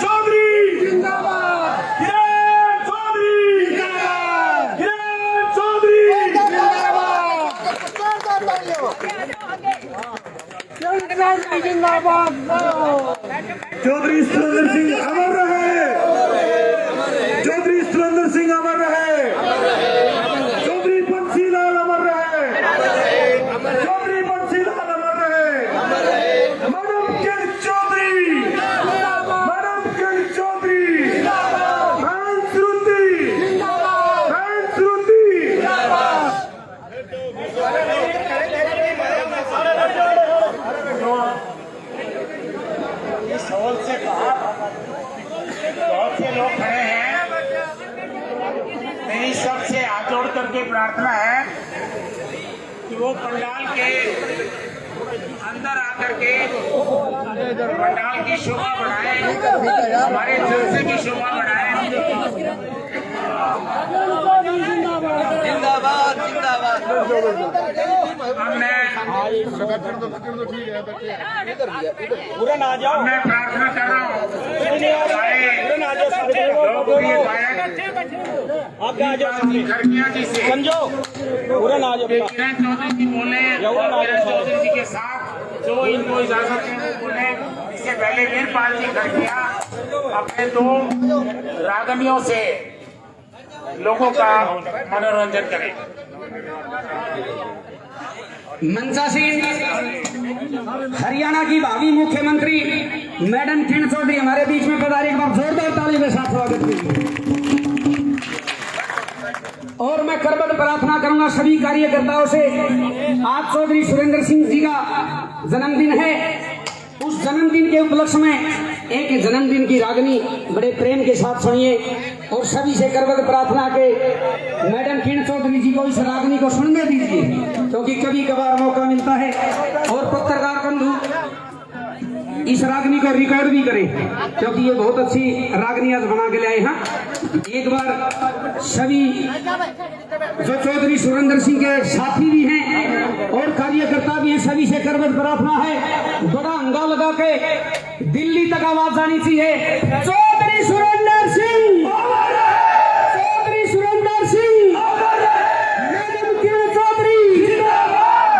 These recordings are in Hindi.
चौधरी जिंदाबाद, किरण चौधरी जिंदाबाद, किरण चौधरी जिंदाबाद। चौधरी सुरेंद्र सिंह अमर रहे, चौधरी सुरेंद्र सिंह अमर रहे, चौधरी बंसीलाल अमर रहे, चौधरी बंसीलाल अमर रहे, मैडम किरण चौधरी, मैडम किरण चौधरी, बहन श्रुति, बहन श्रुति। इस हॉल से बाहर बहुत से लोग खड़े हैं। मेरी सबसे हाथ जोड़ करके प्रार्थना है कि वो पंडाल के अंदर आकर के पंडाल की शोभा बढ़ाएं, हमारे जलसे की शोभा बढ़ाएं। जिंदाबाद जिंदाबाद। मैं प्रार्थना कर रहा हूँ खड़किया जी से समझो पूरा ना कि किरण चौधरी जी बोले, किरण चौधरी जी के साथ जो इनको इजाजत है वो बोले। इससे पहले वीरपाल जी खड़किया अपने दो रागनियों से लोगों का मनोरंजन करें। मनसा सिंह, हरियाणा की भावी मुख्यमंत्री मैडम किरण चौधरी हमारे बीच में पधारी। एक बार जोरदार ताली के साथ स्वागत कीजिए। और मैं करबद्ध प्रार्थना करूंगा सभी कार्यकर्ताओं से, आज चौधरी सुरेंद्र सिंह जी का जन्मदिन है। उस जन्मदिन के उपलक्ष्य में एक जन्मदिन की रागनी बड़े प्रेम के साथ सुनिए और सभी से करबद्ध प्रार्थना के मैडम किरण चौधरी जी को इस रागनी को सुनने दीजिए, क्योंकि कभी कभार मौका मिलता है। और पत्रकार बंधु इस रागनी को रिकॉर्ड भी करें, क्योंकि ये बहुत अच्छी रागनी आज बना के लाए हैं। एक बार सभी जो चौधरी सुरेंद्र सिंह के साथी भी हैं और कार्यकर्ता भी हैं, सभी से करबद्ध प्रार्थना है, बड़ा हंगा लगा के दिल्ली तक आवाज जानी चाहिए। चौधरी सुरेंद्र सिंह, चौधरी सुरेंद्र सिंह, मैडम किरण चौधरी,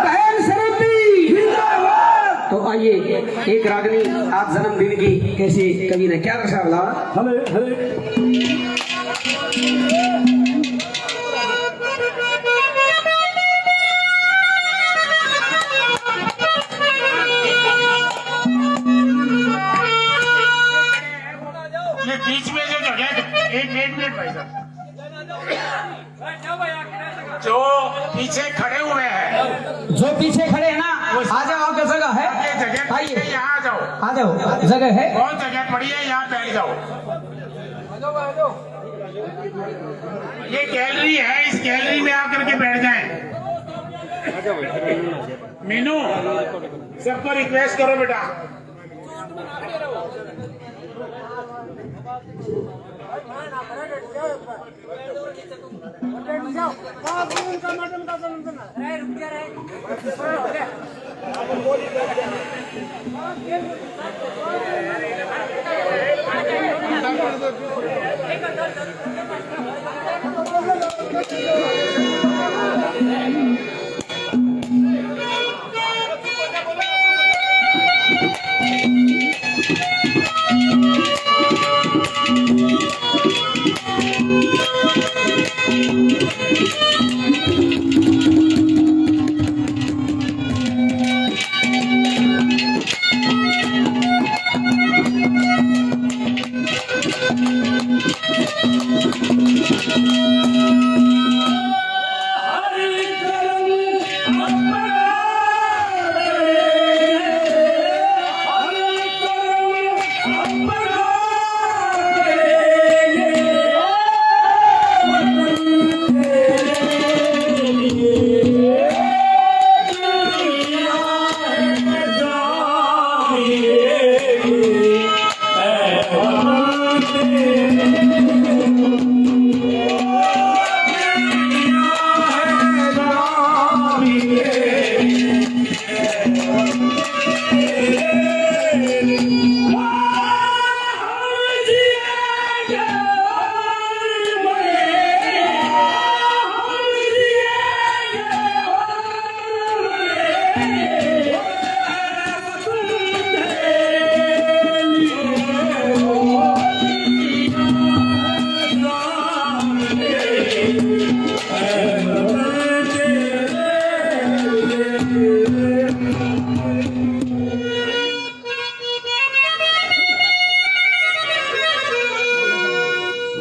बहन श्रुति। तो आइए एक रागनी आज जन्मदिन की कैसे कवि ने क्या रखा बोला। हले हले ये बीच में जो जगह एक मिनट भाई साहब, जो पीछे खड़े हुए हैं जो पीछे खड़े हैं ना, आ जाओ, आपका जगह है, ये जगह आइए यहाँ आ जाओ, आ जाओ, जगह है। बहुत जगह पड़ी है, यहाँ बैठ जाओ। ये गैलरी है, इस गैलरी में आकर के बैठ जाएं। मीनू सबको रिक्वेस्ट करो बेटा।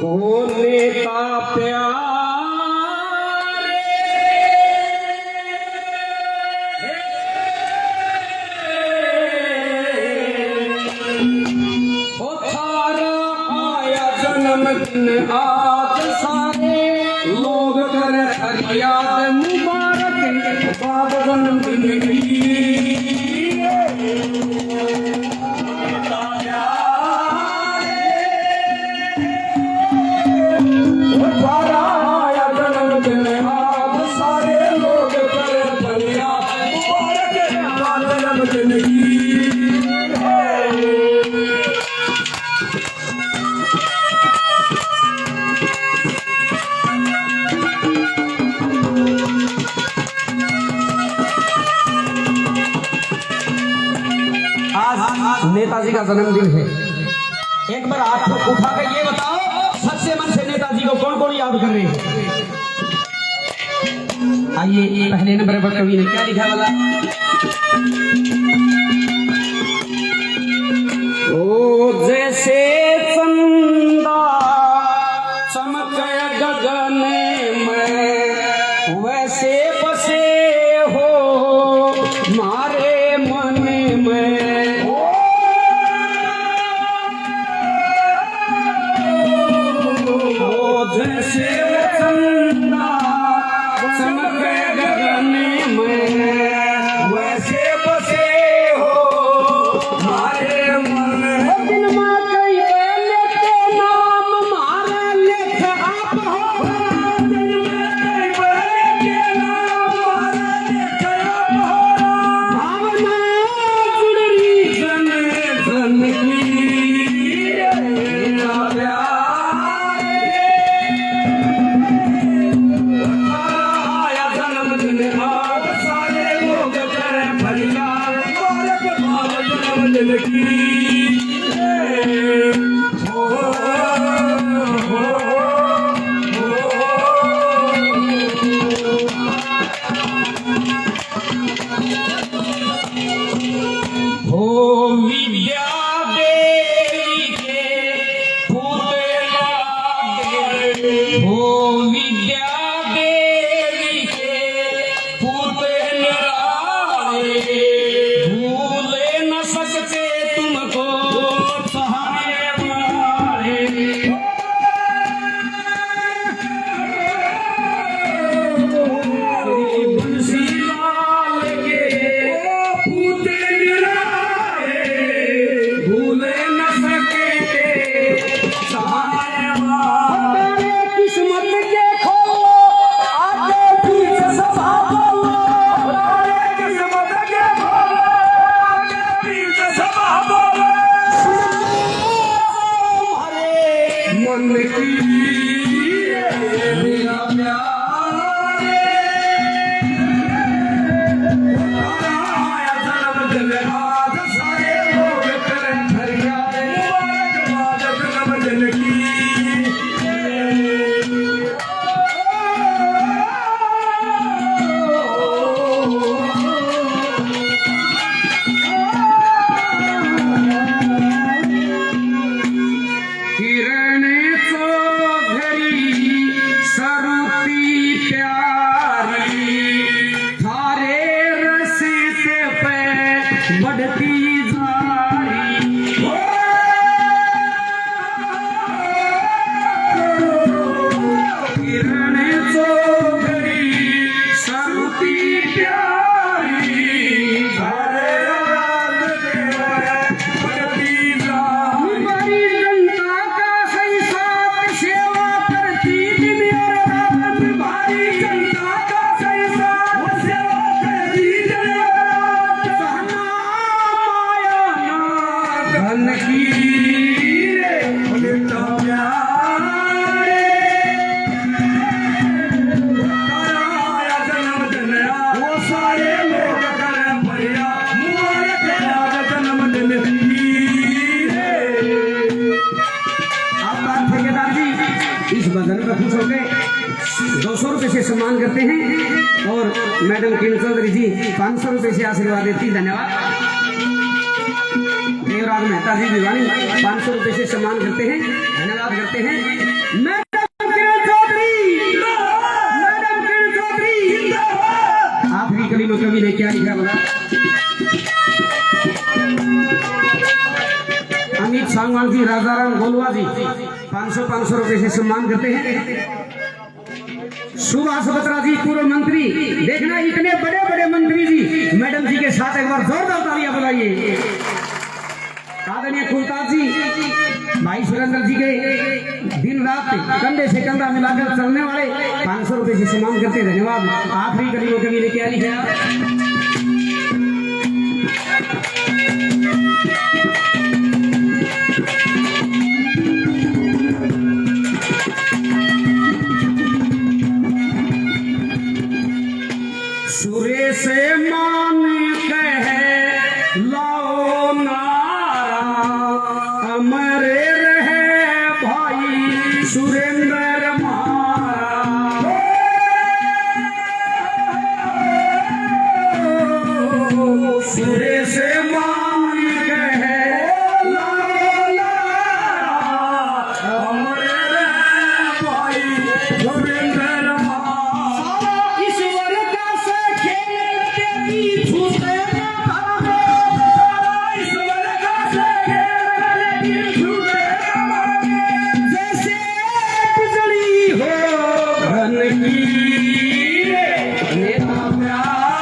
होने का प्यार ओ थारा आया जन्मदिन आज सारे लोग कर फरियाद मुबारक बाद जन्मदिन की नेताजी का जन्मदिन है। एक बार हाथ उठा कर ये बताओ सच्चे मन से नेताजी को कौन कौन याद कर रहे हैं। आइए पहले नंबर पर कवि ने क्या लिखा वाला, ओ जैसे चंदा चमके गगन में वैसे बसे हो मारे मन में, जैसे चंदा चमके गगन में वैसे बसे हो हमारे मन में। दिन में कई पहले के नाम हमारा लेख आप हो, दिन में कई पहले के नाम हमारा लेख आप हो, भावना जुड़ी जन जन की से सम्मान करते हैं और मैडम किरण चौधरी जी 500 रुपए से आशीर्वाद देती। धन्यवाद। देवराज मेहता जी भिवानी 500 रुपए से सम्मान करते हैं, धन्यवाद करते हैं। मैडम किरण चौधरी, मैडम किरण चौधरी आखिरी कली में कवि ने क्या लिखा बोला? अमित सांगवान जी, राजाराम गोलवा जी 500 रुपए से सम्मान करते हैं। सुभाष बत्रा जी पूर्व मंत्री, देखना इतने बड़े बड़े मंत्री जी मैडम जी के साथ एक बार जोरदार तालियां बजाइए। आदरणीय कुलताज जी, भाई सुरेंद्र जी के दिन रात कंधे से कंधा मिलाकर चलने वाले 500 रुपए से सम्मान करते, धन्यवाद। आखिरी कलियों के लिए क्या लिखा? सुरे से मान कहे लाओ नारा, अमरे रहे भाई सुरेंद्र मारा। सुरे से मान कहे लाओ नारा, अमरे रहे भाई सुरेंद्र मारा। ईश्वर का से खेलते की छूटे ना भागे, ईश्वर का से खेलते की छूटे ना भागे। जैसे बिजली हो धन की नेता प्यारे,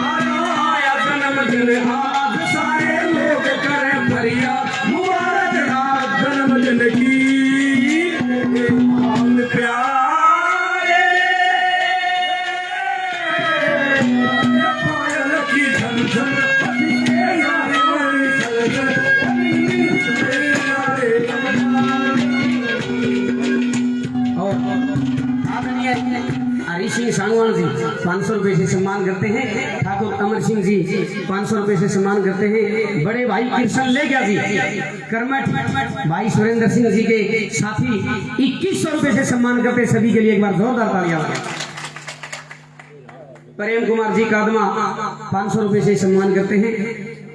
आया जन्मदिन आज सारे लोग करें फरियाद, मुबारक रात जन्मदिन की मान प्यारे। पायल की झन झन हरी सिंह सांगवान जी 500 रुपए से सम्मान करते हैं। ठाकुर अमर सिंह जी 500 रुपए से सम्मान करते हैं। बड़े भाई कृष्ण लेग्या जी कर्मठ, भाई सुरेंद्र सिंह जी के साथी 2100 रुपए से सम्मान करते हैं। सभी के लिए एक बार जोरदार तालियां। प्रेम कुमार जी कादमा 500 रुपए से सम्मान करते हैं।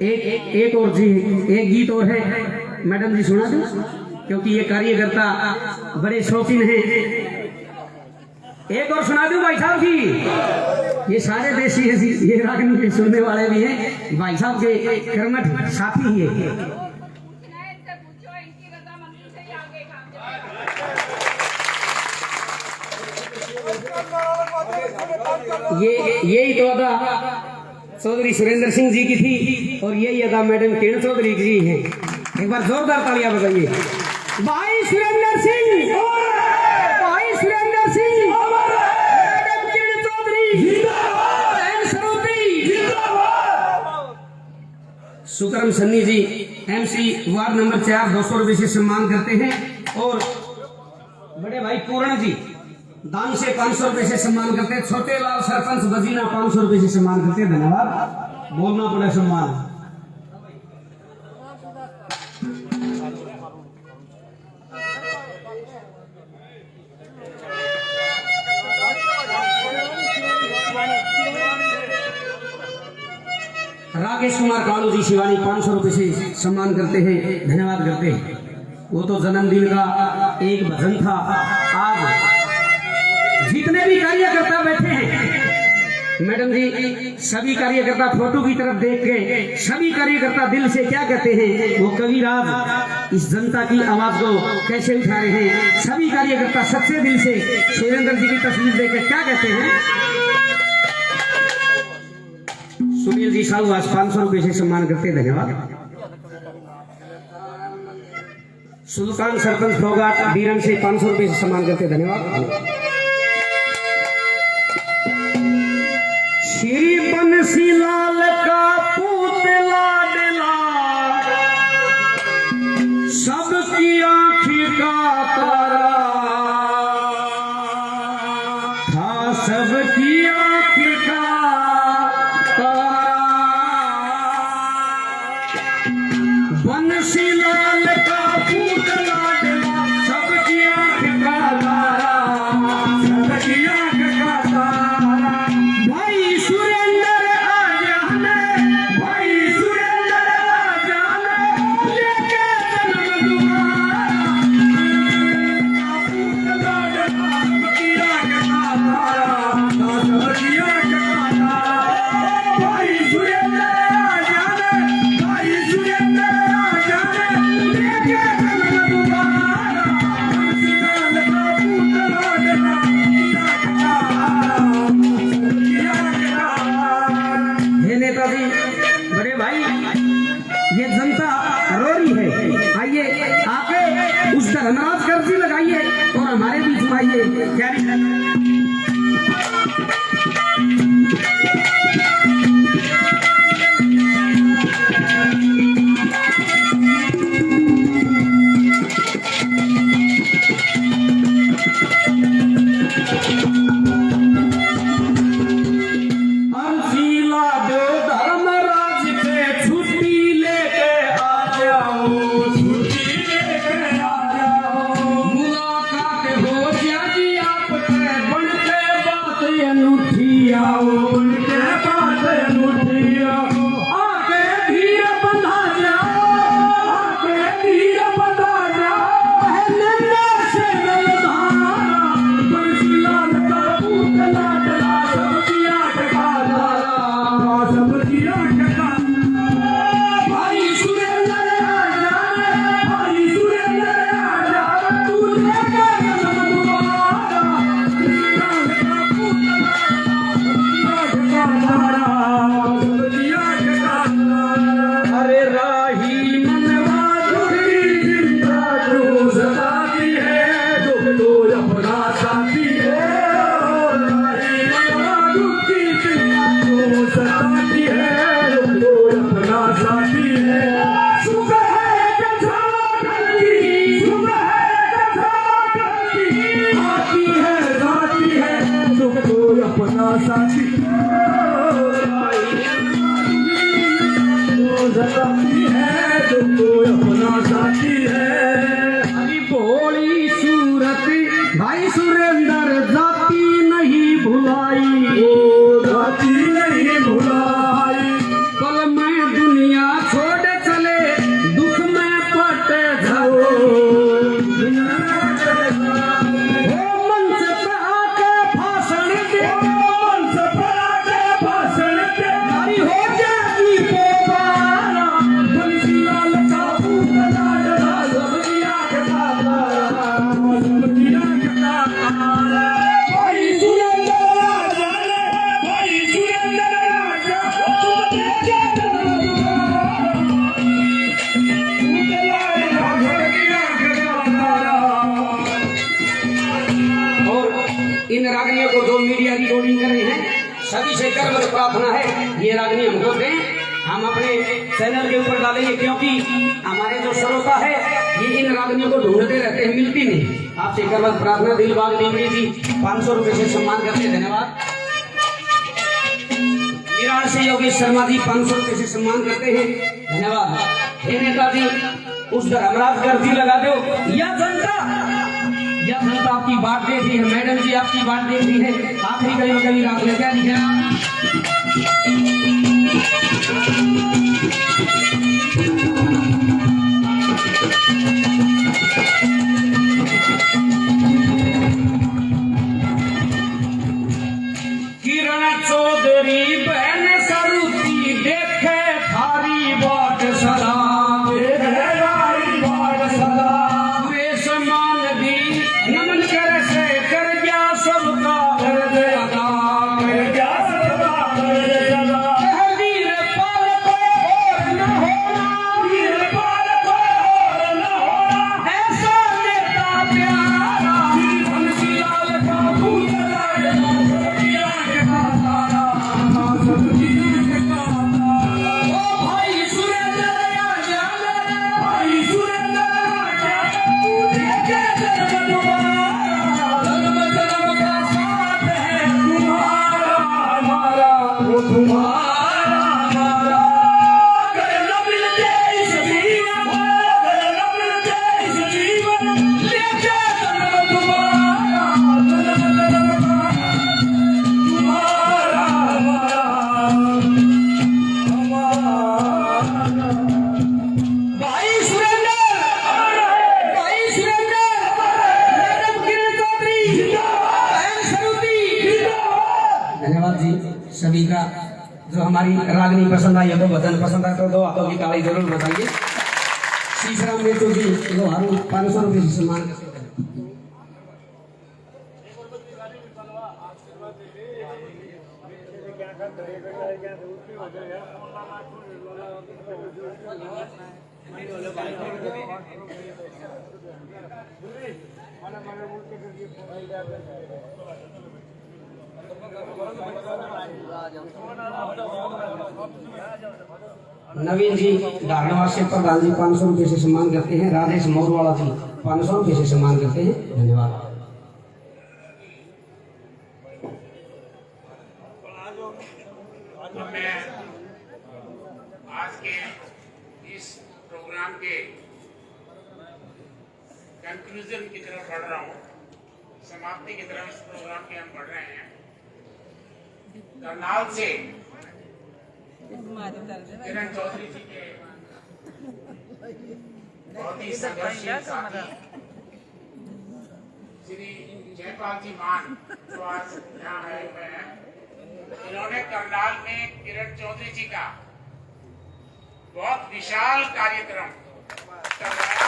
एक और जी, एक गीत और है, मैडम जी सुना दो, क्योंकि ये कार्यकर्ता बड़े शौकीन हैं। एक और सुना दूं भाई साहब की, ये सारे देसी है जी, ये रागनी के सुनने वाले भी हैं, भाई साहब के कर्मठ साथी ही है। यही तो अदा चौधरी सुरेंद्र सिंह जी की थी और यही अदा मैडम किरण चौधरी जी है। एक बार जोरदार तालियां बजाइए। भाई सुरेंद्र सिंह, भाई सुरेंद्र सिंह, मैडम किरण चौधरी जिंदाबाद, सरोती जिंदाबाद। सुकरम सन्नी जी एमसी वार्ड नंबर 4 200 रुपए से सम्मान करते हैं। और बड़े भाई पूर्ण जी दान से 500 रुपए से सम्मान करते हैं। छोटे लाल सरपंच बजीना 500 रुपए से सम्मान करते हैं, धन्यवाद। बोलना पड़े सम्मान। राकेश कुमार कालू जी शिवानी 500 रुपए से सम्मान करते हैं, धन्यवाद करते हैं। वो तो जन्मदिन का एक भजन था। आज जितने भी कार्यकर्ता बैठे हैं मैडम जी, सभी कार्यकर्ता फोटो की तरफ देख के सभी कार्यकर्ता दिल से क्या कहते हैं, वो कविराज इस जनता की आवाज को कैसे उठा रहे हैं। सभी कार्यकर्ता सच्चे दिल से सुरेंद्र जी की तस्वीर देख के क्या कहते हैं। सुनील जी साहू आज 500 रुपए से सम्मान करते हैं, धन्यवाद। सुल्तान सरपंच फोगाट बीरन से 500 रुपए से सम्मान करते हैं, धन्यवाद। श्री बंसीलाल का पुतला डला, सबकी आँखी का तारा था, सबकी आँखी का बंसीलाल का पुतला डला, सबकी आँख का तारा, सबकी आँख का तारा। भाई सुरेंद्र आज हमें धर्मराज कर्जी लगाइए और हमारे बीच में आइए। क्या भाई सुरेंद्र जाति नहीं भुलाई, जाति नहीं भुलाई। कल मैं दुनिया छोड़ चले दुख में पट जाओ, मंच पे आके भाषण दे, मंच पे आके भाषण दे, नारी हो जाती पोपारा, बंसी लाल का पूतना डरा, सबरिया के तारा, सबरिया के तारा। भाई सुरेंद्र राजा ने, भाई सुरेंद्र राजा, तू देखे और इन रागनियों को जो मीडिया रिकॉर्डिंग कर रहे हैं सभी से कर्म प्रार्थना है ये रागनी हमको दें, हम अपने चैनल के ऊपर डालेंगे, क्योंकि हमारे जो श्रोता है ये इन रागनियों को ढूंढते रहते हैं, मिलती नहीं। आपसे कर्म प्रार्थना। दिलबाग डिमरी जी 500 रुपए से सम्मान करते हैं, धन्यवाद। विराट से योगी शर्मा जी 500 रुपए से सम्मान करते हैं, धन्यवाद। हे नेताजी उस धर्मराज कर्जी लगा दो। यह जनता आपकी बात दे रही है, मैडम जी आपकी बात दे रही है। आखिरी कभी रात में क्या लिखा? किरण चौधरी बहन सरुती देखे थारी बाट सदा, नमन कर से कर गया सबका कर दे अदा, कर गया सबका कर दे अदा। वीर पाल को और न होना, वीर पाल को और न होना, ऐसा नेता प्यारा, बंसी लाल का पूतना डरा, सबरिया के तारा, सबरिया के तारा। ओ भाई सुरेंद्र राजा, भाई सुरेंद्र राजा, तू देखे धर्म तुम्हारा हमारा, अगर न मिलते इस जीवन, अगर न मिलते इस जीवन, लेके जन्म तुम्हारा, तुम्हारा हमारा, हमारा। भाई सुरेंद्र, भाई सुरेंद्र, मैडम किरण चौधरी, बहन सरुती, धन्यवाद जी सभी का। जो हमारी रागनी पसंद आई है तो भजन पसंद आए तो दो हाथों की ताली जरूर बजाइए। शीशराम बेटू जी दो हारू 500 रुपए से सम्मान करते हैं। नवीन जी धारनवाद से प्रधान जी 500 रुपये से सम्मान करते हैं। राधेश मोरवाला जी 500 रुपये से सम्मान करते हैं। धन्यवाद। तो मैं आज के इस प्रोग्राम के कंक्लूजन की तरफ बढ़ रहा हूँ, समाप्ति की तरफ इस प्रोग्राम के हम बढ़ रहे हैं। करनाल से किरण चौधरी जी के बहुत ही संघर्षशील साथी श्री जयपाल जी मान जो आज यहाँ आए हुए हैं, इन्होंने करनाल में किरण चौधरी जी का बहुत विशाल कार्यक्रम करवाया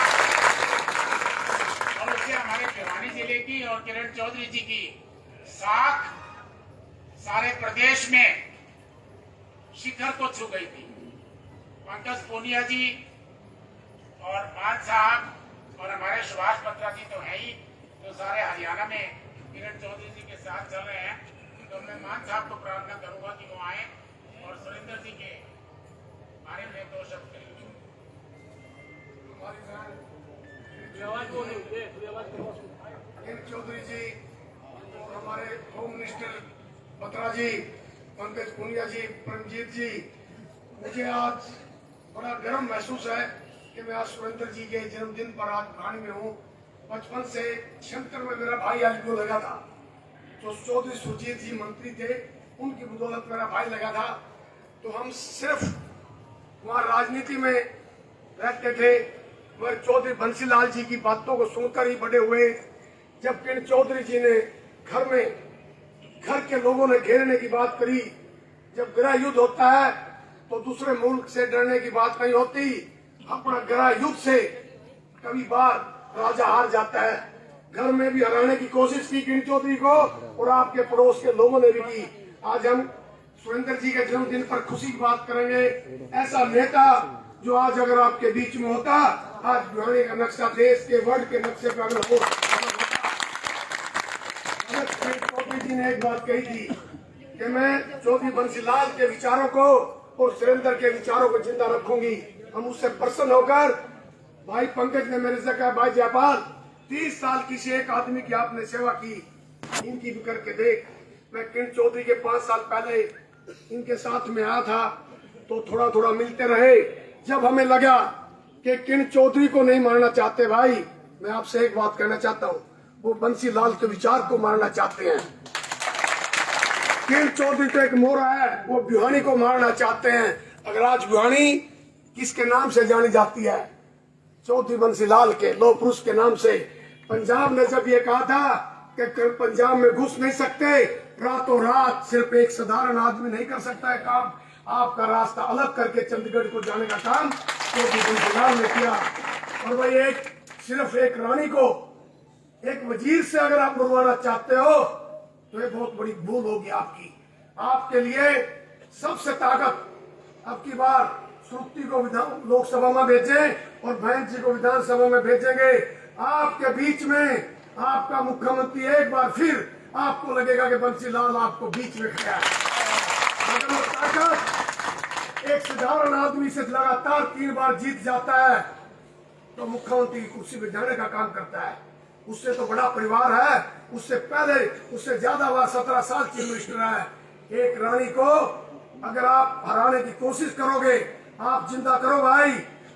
और उससे हमारे भिवानी जिले की और किरण चौधरी जी की साख सारे प्रदेश में शिखर को छू गई थी। पंकज पूनिया जी और मान साहब और हमारे सुभाष बत्रा जी तो है ही, जो सारे हरियाणा में किरण चौधरी जी के साथ चल रहे हैं। तो मैं मान साहब को प्रार्थना करूंगा कि वो आए और सुरेंद्र जी के बारे में 2 शब्द कहें। किरण चौधरी जी और हमारे होम मिनिस्टर बत्रा जी, पंकज पुनिया जी, परमजीत जी, मुझे आज बड़ा गर्व महसूस है कि मैं आज सुरेंद्र जी के जन्मदिन पर आज भिवानी में हूँ। बचपन से शंकर में मेरा भाई आज को लगा था, जो चौधरी सुरजीत जी मंत्री थे, उनकी बदौलत मेरा भाई लगा था। तो हम सिर्फ वहाँ राजनीति में रहते थे, मगर चौधरी बंसीलाल जी की बातों को सुनकर ही बड़े हुए। जब किरण चौधरी जी ने घर के लोगों ने घेरने की बात करी, जब गृह युद्ध होता है तो दूसरे मुल्क से डरने की बात नहीं होती, अपना गृह युद्ध से कभी बार राजा हार जाता है। घर में भी हराने की कोशिश की किरण चौधरी को और आपके पड़ोस के लोगों ने भी की। आज हम सुरेंद्र जी के जन्मदिन पर खुशी की बात करेंगे। ऐसा नेता जो आज अगर आपके बीच में होता, आज भिवानी का नक्शा देश के वर्ल्ड के नक्शे पर अगर हो। चौधरी जी ने एक बात कही थी कि मैं चौधरी बंसीलाल के विचारों को और सुरेंद्र के विचारों को जिंदा रखूंगी। हम उससे प्रसन्न होकर, भाई पंकज ने मेरे से कहा, भाई जयपाल 30 साल किसी एक आदमी की आपने सेवा की, इनकी भी करके देख। मैं किरण चौधरी के 5 साल पहले इनके साथ में आया था, तो थोड़ा थोड़ा मिलते रहे। जब हमें लगा कि किरण चौधरी को नहीं मारना चाहते, भाई मैं आपसे एक बात कहना चाहता हूँ, वो बंसीलाल के विचार को मारना चाहते हैं। किरण चौधरी तो एक मोरा है, वो भिवानी को मारना चाहते हैं। अगर आज भिवानी किसके नाम से जानी जाती है? चौधरी बंसीलाल के लौह पुरुष के नाम से। पंजाब ने जब ये कहा था कि पंजाब में घुस नहीं सकते, रातों रात सिर्फ एक साधारण आदमी नहीं कर सकता है काम, आपका रास्ता अलग करके चंडीगढ़ को जाने का काम चौधरी बंसीलाल ने किया। और भाई सिर्फ एक रानी को एक वजीर से अगर आप बुलवाना चाहते हो तो ये बहुत बड़ी भूल होगी आपकी। आपके लिए सबसे ताकत अब की बार श्रुति को लोकसभा में भेजे और बहन जी को विधानसभा में भेजेंगे। आपके बीच में आपका मुख्यमंत्री एक बार फिर आपको लगेगा कि बंसीलाल आपको बीच में खड़ा है। अगर वो ताकत एक साधारण आदमी से लगातार 3 बार जीत जाता है तो मुख्यमंत्री की कुर्सी पे जाने का काम करता है। उससे तो बड़ा परिवार है, उससे पहले उससे ज्यादा बार 17 साल चीफ मिनिस्टर है। एक रानी को अगर आप हराने की कोशिश करोगे, आप जिंदा करो भाई।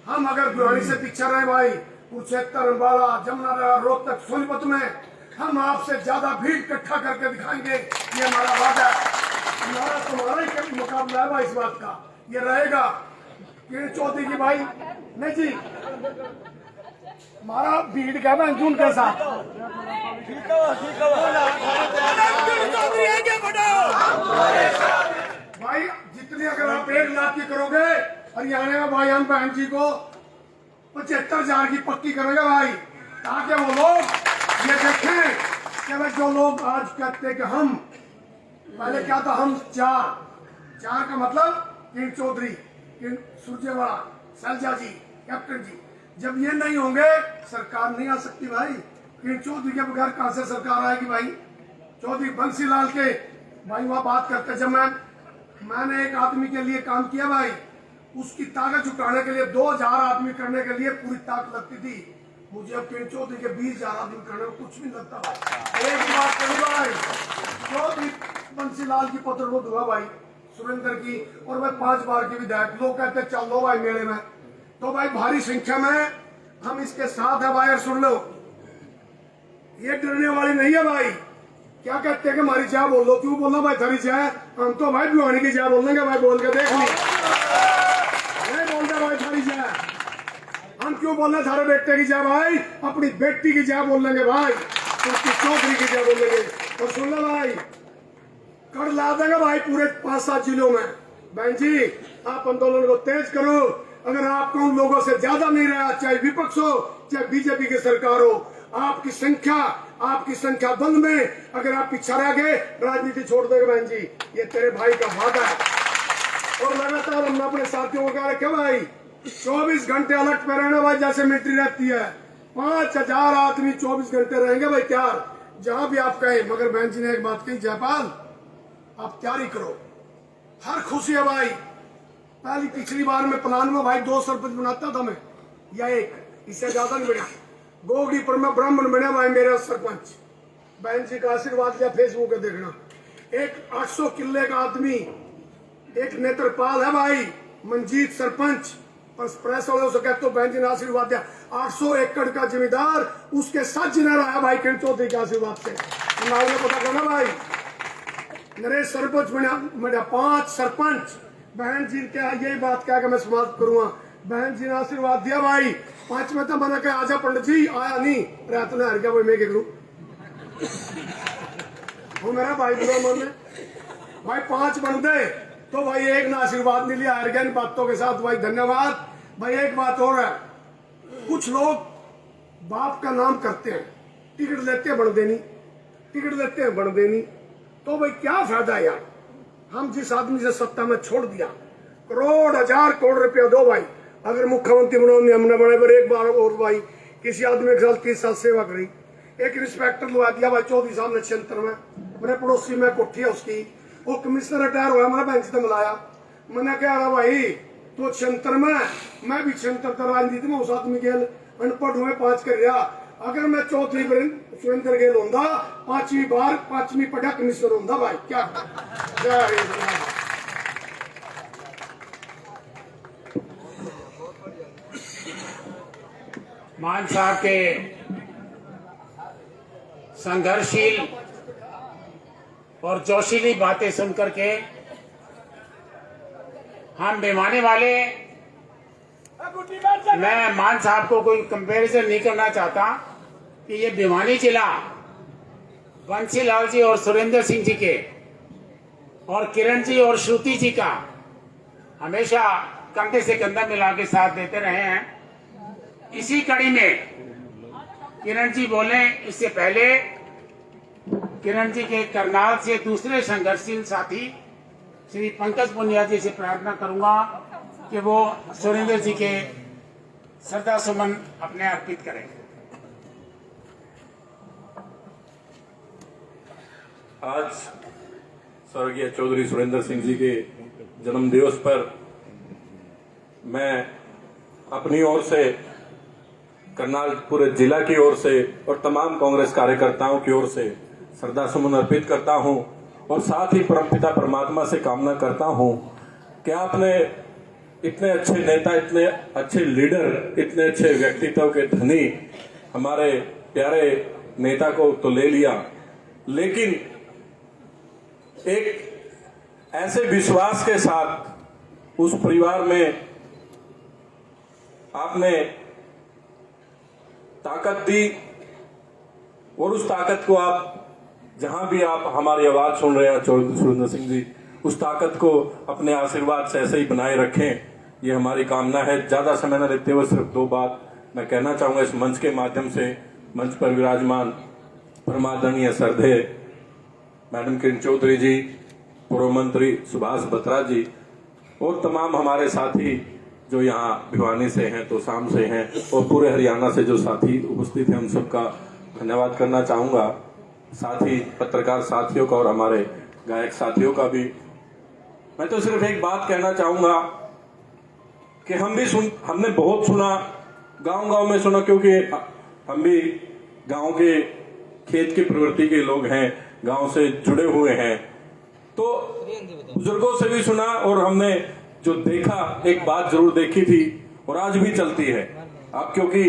हम अगर भिवानी से पीछे रहे भाई, कुरुक्षेत्र, अम्बाला, जमुनानगर, रोहतक, सोनीपत में हम आपसे ज्यादा भीड़ इकट्ठा करके दिखाएंगे। ये हमारा वादा है, हमारा तुम्हारा ही मुकाबला है भाई, इस बात का ये रहेगा। किरण चौधरी की भाई नहीं जी, हमारा भीड़ का है जून के साथ। भाई जितनी अगर आप 1 लाख की करोगे, हरियाणा में भाई हम बहन जी को 75,000 की पक्की करेंगे भाई, ताकि वो लोग ये देखें कि भाई जो लोग आज कहते कि हम पहले क्या था, हम चार का मतलब किरण चौधरी, कि सुरजेवाला, सैलजा जी, कैप्टन जी, जब ये नहीं होंगे सरकार नहीं आ सकती भाई। किरण चौधरी के बगैर कहां से सरकार आएगी भाई? चौधरी बंसीलाल के भाई वहां बात करते, जब मैंने एक आदमी के लिए काम किया भाई, उसकी ताकत जुटाने के लिए 2000 आदमी करने के लिए पूरी ताकत लगती थी। मुझे अब किरण चौधरी के 20,000 आदमी करने में कुछ नहीं लगता भाई। एक बात करूँ भाई, चौधरी बंसीलाल की पत्र वो हुआ भाई, सुरेंद्र की, और मैं 5 बार की विधायक। लोग कहते चलो भाई मेले में, तो भाई भारी संख्या में हम इसके साथ है भाई। और सुन लो, ये डरने वाली नहीं है भाई। क्या कहते हैं कि हमारी चाय बोल लो, क्यों बोलना भाई थारी चाय? हम तो भाई भिवानी की चाय बोल देंगे भाई, बोल के देख ली, नहीं बोलते भाई थारी चाय। हम क्यों बोलना थारे बेटे की चाय भाई? अपनी बेटी की चाय बोल लेंगे भाई, उसकी चौधरी की चाय बोल लेंगे। और सुन लो भाई, कर ला देंगे भाई पूरे 5-7 जिलों में। बहन जी, आप आंदोलन को तेज करो। अगर आपको उन लोगों से ज्यादा नहीं रहा, चाहे विपक्ष हो चाहे बीजेपी की सरकार हो, आपकी संख्या बल में अगर आप पीछा रह गए, राजनीति छोड़ देंगे बहन जी, ये तेरे भाई का वादा है। और लगातार हमने अपने साथियों को कहा रखे भाई, 24 घंटे अलर्ट पे रहना भाई, जैसे मिलिट्री रहती है। 5000 आदमी 24 घंटे रहेंगे भाई तैयार, जहां भी आप कहें। मगर बहन जी ने एक बात कही, जयपाल आप तैयारी करो, हर खुशी है भाई। पहली पिछली बार में प्लान में भाई 2 सरपंच बनाता था मैं, या 1, इससे ज्यादा नहीं बना। गोगड़ी पर मैं ब्राह्मण बना भाई मेरा सरपंच। बहन जी का आशीर्वाद लिया, फेसबुक पे देखना। एक 800 किले का आदमी, एक नेत्रपाल है भाई, मंजीत सरपंच, पर प्रेस वालों से कहते हो बहन जी ने आशीर्वाद दिया। 800 एकड़ का जमींदार, उसके साथ जिना रहा भाई किरण चौधरी के आशीर्वाद से। पता करना भाई, नरेश सरपंच बना 5 सरपंच। बहन जी क्या यही बात क्या कि मैं समाप्त करूंगा। बहन जी ने आशीर्वाद दिया भाई। 5 में तो मैंने कहा आजा पंडित जी, आया नहीं, रात ने हर गया भाई, मैं क्या करूं? वो मेरा भाई बुरा मन है भाई। 5 बन गए तो भाई एक ने आशीर्वाद नहीं लिया, हर गया इन बातों के साथ भाई। धन्यवाद भाई। एक बात और है, कुछ लोग बाप का नाम करते हैं, टिकट लेते हैं बन देनी, टिकट लेते हैं बन देनी, तो भाई क्या फायदा यार? हम जिस आदमी से सत्ता में छोड़ दिया, करोड़ 1000 करोड़ रुपया दो भाई। अगर मुख्यमंत्री बनाने हमने बने पर एक बार और भाई किसी आदमी के साथ 30 साल सेवा करी, एक इंस्पेक्टर लगा दिया भाई 24 साल क्षेत्र में। मेरे पड़ोसी में कोठी है उसकी, वो कमिश्नर रिटायर हुआ, मैंने बेंच से मिलाया। मैंने कहा रहा भाई तो क्षेत्र में, मैं भी क्षेत्र राजनीति में उस आदमी के अनपढ़ हुए 5 कर रहा। अगर मैं चौधरी सुरेंद्र गेल होंदा, 5वीं बार 5वीं पढ़ा कमिश्नर होंदा भाई। क्या मान साहब के संघर्षशील और जोशीली बातें सुनकर के हम बेमाने वाले, मैं मान साहब को कोई कंपैरिजन नहीं करना चाहता कि ये भिवानी जिला बंसीलाल जी और सुरेंद्र सिंह जी के और किरण जी और श्रुति जी का हमेशा कंधे से कंधा मिला के साथ देते रहे हैं। इसी कड़ी में किरण जी बोले, इससे पहले किरण जी के करनाल से दूसरे संघर्षशील साथी श्री पंकज पुनिया जी से प्रार्थना करूंगा कि वो सुरेंद्र जी के श्रद्धा सुमन अपने अर्पित करें। आज स्वर्गीय चौधरी सुरेंद्र सिंह जी के जन्म दिवस पर मैं अपनी ओर से, करनाल पूरे जिला की ओर से और तमाम कांग्रेस कार्यकर्ताओं की ओर से श्रद्धा सुमन अर्पित करता हूं और साथ ही परमपिता परमात्मा से कामना करता हूं कि आपने इतने अच्छे नेता, इतने अच्छे लीडर, इतने अच्छे व्यक्तित्व के धनी हमारे प्यारे नेता को तो ले लिया, लेकिन एक ऐसे विश्वास के साथ उस परिवार में आपने ताकत दी और उस ताकत को आप जहां भी आप हमारी आवाज सुन रहे हैं चौधरी सुरेंद्र सिंह जी, उस ताकत को अपने आशीर्वाद से ऐसे ही बनाए रखें, ये हमारी कामना है। ज्यादा समय न लेते हुए सिर्फ 2 बात मैं कहना चाहूंगा इस मंच के माध्यम से। मंच पर विराजमान परमादरणीय श्रद्धेय मैडम किरण चौधरी जी, पूर्व मंत्री सुभाष बत्रा जी और तमाम हमारे साथी जो यहाँ भिवानी से हैं, तोशाम से हैं और पूरे हरियाणा से जो साथी उपस्थित हैं, उन सबका धन्यवाद करना चाहूँगा। साथ ही पत्रकार साथियों का और हमारे गायक साथियों का भी। मैं तो सिर्फ एक बात कहना चाहूँगा कि हमने बहुत सुना, गांव-गांव में सुना, क्योंकि हम भी गांव के खेत की प्रवृत्ति के लोग हैं, गांव से जुड़े हुए हैं, तो बुजुर्गों से भी सुना और हमने जो देखा, एक बात जरूर देखी थी और आज भी चलती है। अब क्योंकि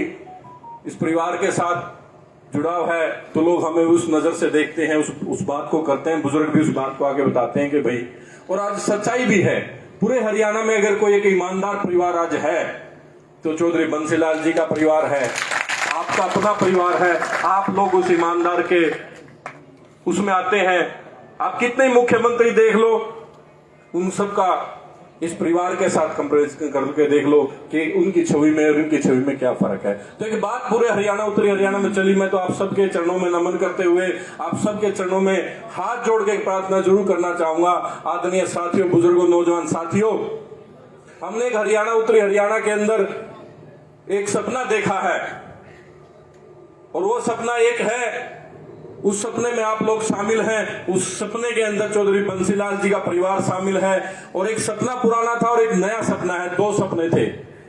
इस परिवार के साथ जुड़ाव है तो लोग हमें उस नजर से देखते हैं, उस बात को करते हैं, बुजुर्ग भी उस बात को आगे बताते हैं कि भाई, और आज सच्चाई भी है। पूरे हरियाणा में अगर कोई एक ईमानदार परिवार आज है तो चौधरी बंसीलाल जी का परिवार है, आपका अपना परिवार है। आप लोग उस ईमानदार के उसमें आते हैं। आप कितने मुख्यमंत्री देख लो, उन सबका इस परिवार के साथ कंपेरिजन करके देख लो कि उनकी छवि में और उनकी छवि में क्या फर्क है। तो एक बात पूरे हरियाणा, उत्तरी हरियाणा में चली। मैं तो आप सबके चरणों में नमन करते हुए आप सबके चरणों में हाथ जोड़ के प्रार्थना जरूर करना चाहूंगा। आदरणीय साथियों, बुजुर्गों, नौजवान साथियों, हमने एक हरियाणा, उत्तरी हरियाणा के अंदर एक सपना देखा है और वो सपना एक है, उस सपने में आप लोग शामिल हैं। उस सपने के अंदर चौधरी बंसीलाल जी का परिवार शामिल है और एक सपना पुराना था और एक नया सपना है। दो सपने थे।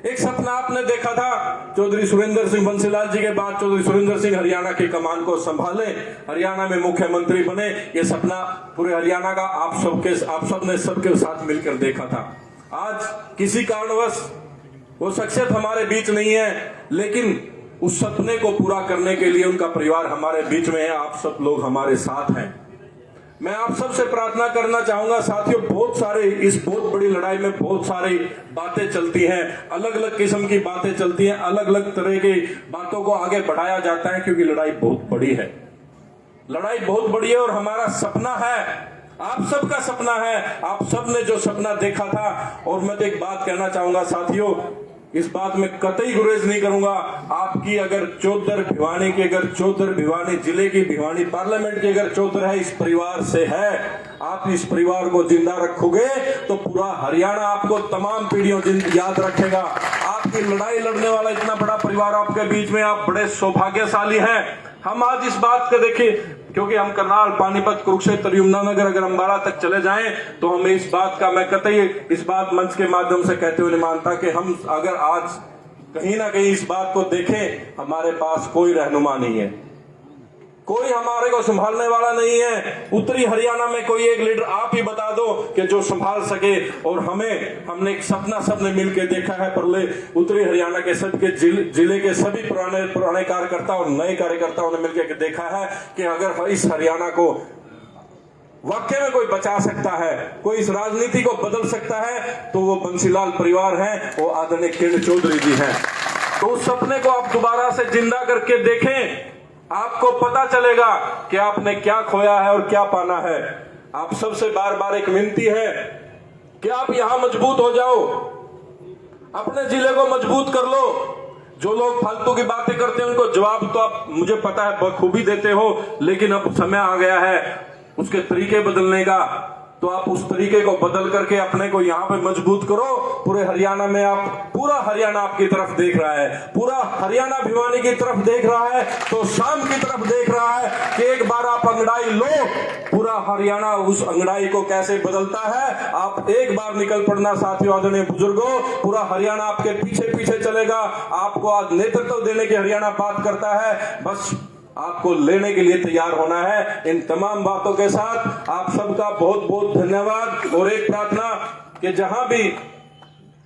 एक सपना आपने देखा था, चौधरी सुरेंद्र सिंह बंसीलाल जी के बाद चौधरी सुरेंद्र सिंह हरियाणा की कमान को संभाले, हरियाणा में मुख्यमंत्री बने। ये सपना पूरे हरियाणा का आप सबने सबके साथ मिलकर देखा था। आज किसी कारणवश वो शख्सियत हमारे बीच नहीं है, लेकिन उस सपने को पूरा करने के लिए उनका परिवार हमारे बीच में है। आप सब लोग हमारे साथ हैं। मैं आप सबसे प्रार्थना करना चाहूंगा साथियों, बहुत सारे इस बहुत बड़ी लड़ाई में बहुत सारी बातें चलती हैं, अलग अलग किस्म की बातें चलती हैं, अलग अलग तरह की बातों को आगे बढ़ाया जाता है, क्योंकि लड़ाई बहुत बड़ी है। लड़ाई बहुत बड़ी है और हमारा सपना है, आप सबका सपना है। आप सबने जो सपना देखा था, और मैं तो एक बात कहना चाहूंगा साथियों, इस बात में कतई गुरेज नहीं करूंगा। आपकी अगर चौधर भिवानी की, अगर चौधर भिवानी जिले की, भिवानी पार्लियामेंट की अगर चौधर है, इस परिवार से है, आप इस परिवार को जिंदा रखोगे तो पूरा हरियाणा आपको तमाम पीढ़ियों याद रखेगा। आपकी लड़ाई लड़ने वाला इतना बड़ा परिवार आपके बीच में, आप बड़े सौभाग्यशाली हैं। हम आज इस बात को देखिए, क्योंकि हम करनाल, पानीपत, कुरुक्षेत्र, यमुनानगर, अगर अम्बाला तक चले जाएं तो हमें इस बात का, मैं कतई इस बात मंच के माध्यम से कहते हुए नहीं मानता कि हम अगर आज कहीं ना कहीं इस बात को देखें, हमारे पास कोई रहनुमा नहीं है, कोई हमारे को संभालने वाला नहीं है। उत्तरी हरियाणा में कोई एक लीडर आप ही बता दो कि जो संभाल सके। और हमने एक सपना सबने मिलकर देखा है, परले उत्तरी हरियाणा के सबके जिले के सभी पुराने कार्यकर्ता और नए कार्यकर्ताओं ने मिलकर देखा है कि अगर इस हरियाणा को वाकई में कोई बचा सकता है, कोई इस राजनीति को बदल सकता है, तो वो बंसीलाल परिवार है, वो आदरणीय किरण चौधरी जी हैं। तो उस सपने को आप दोबारा से जिंदा करके देखें, आपको पता चलेगा कि आपने क्या खोया है और क्या पाना है। आप सबसे बार बार एक विनती है कि आप यहां मजबूत हो जाओ, अपने जिले को मजबूत कर लो। जो लोग फालतू की बातें करते हैं उनको जवाब तो आप, मुझे पता है, बखूबी देते हो, लेकिन अब समय आ गया है उसके तरीके बदलने का। तो आप उस तरीके को बदल करके अपने को यहाँ पे मजबूत करो। पूरे हरियाणा में पूरा हरियाणा आपकी तरफ देख रहा है, पूरा हरियाणा भिवानी की तरफ देख रहा है, तो शाम की तरफ देख रहा है कि एक बार आप अंगड़ाई लो, पूरा हरियाणा उस अंगड़ाई को कैसे बदलता है। आप एक बार निकल पड़ना साथियों, आदरणीय बुजुर्गों, पूरा हरियाणा आपके पीछे पीछे चलेगा। आपको आज नेतृत्व देने की हरियाणा बात करता है, बस आपको लेने के लिए तैयार होना है। इन तमाम बातों के साथ आप सबका बहुत बहुत धन्यवाद। और एक प्रार्थना कि जहां भी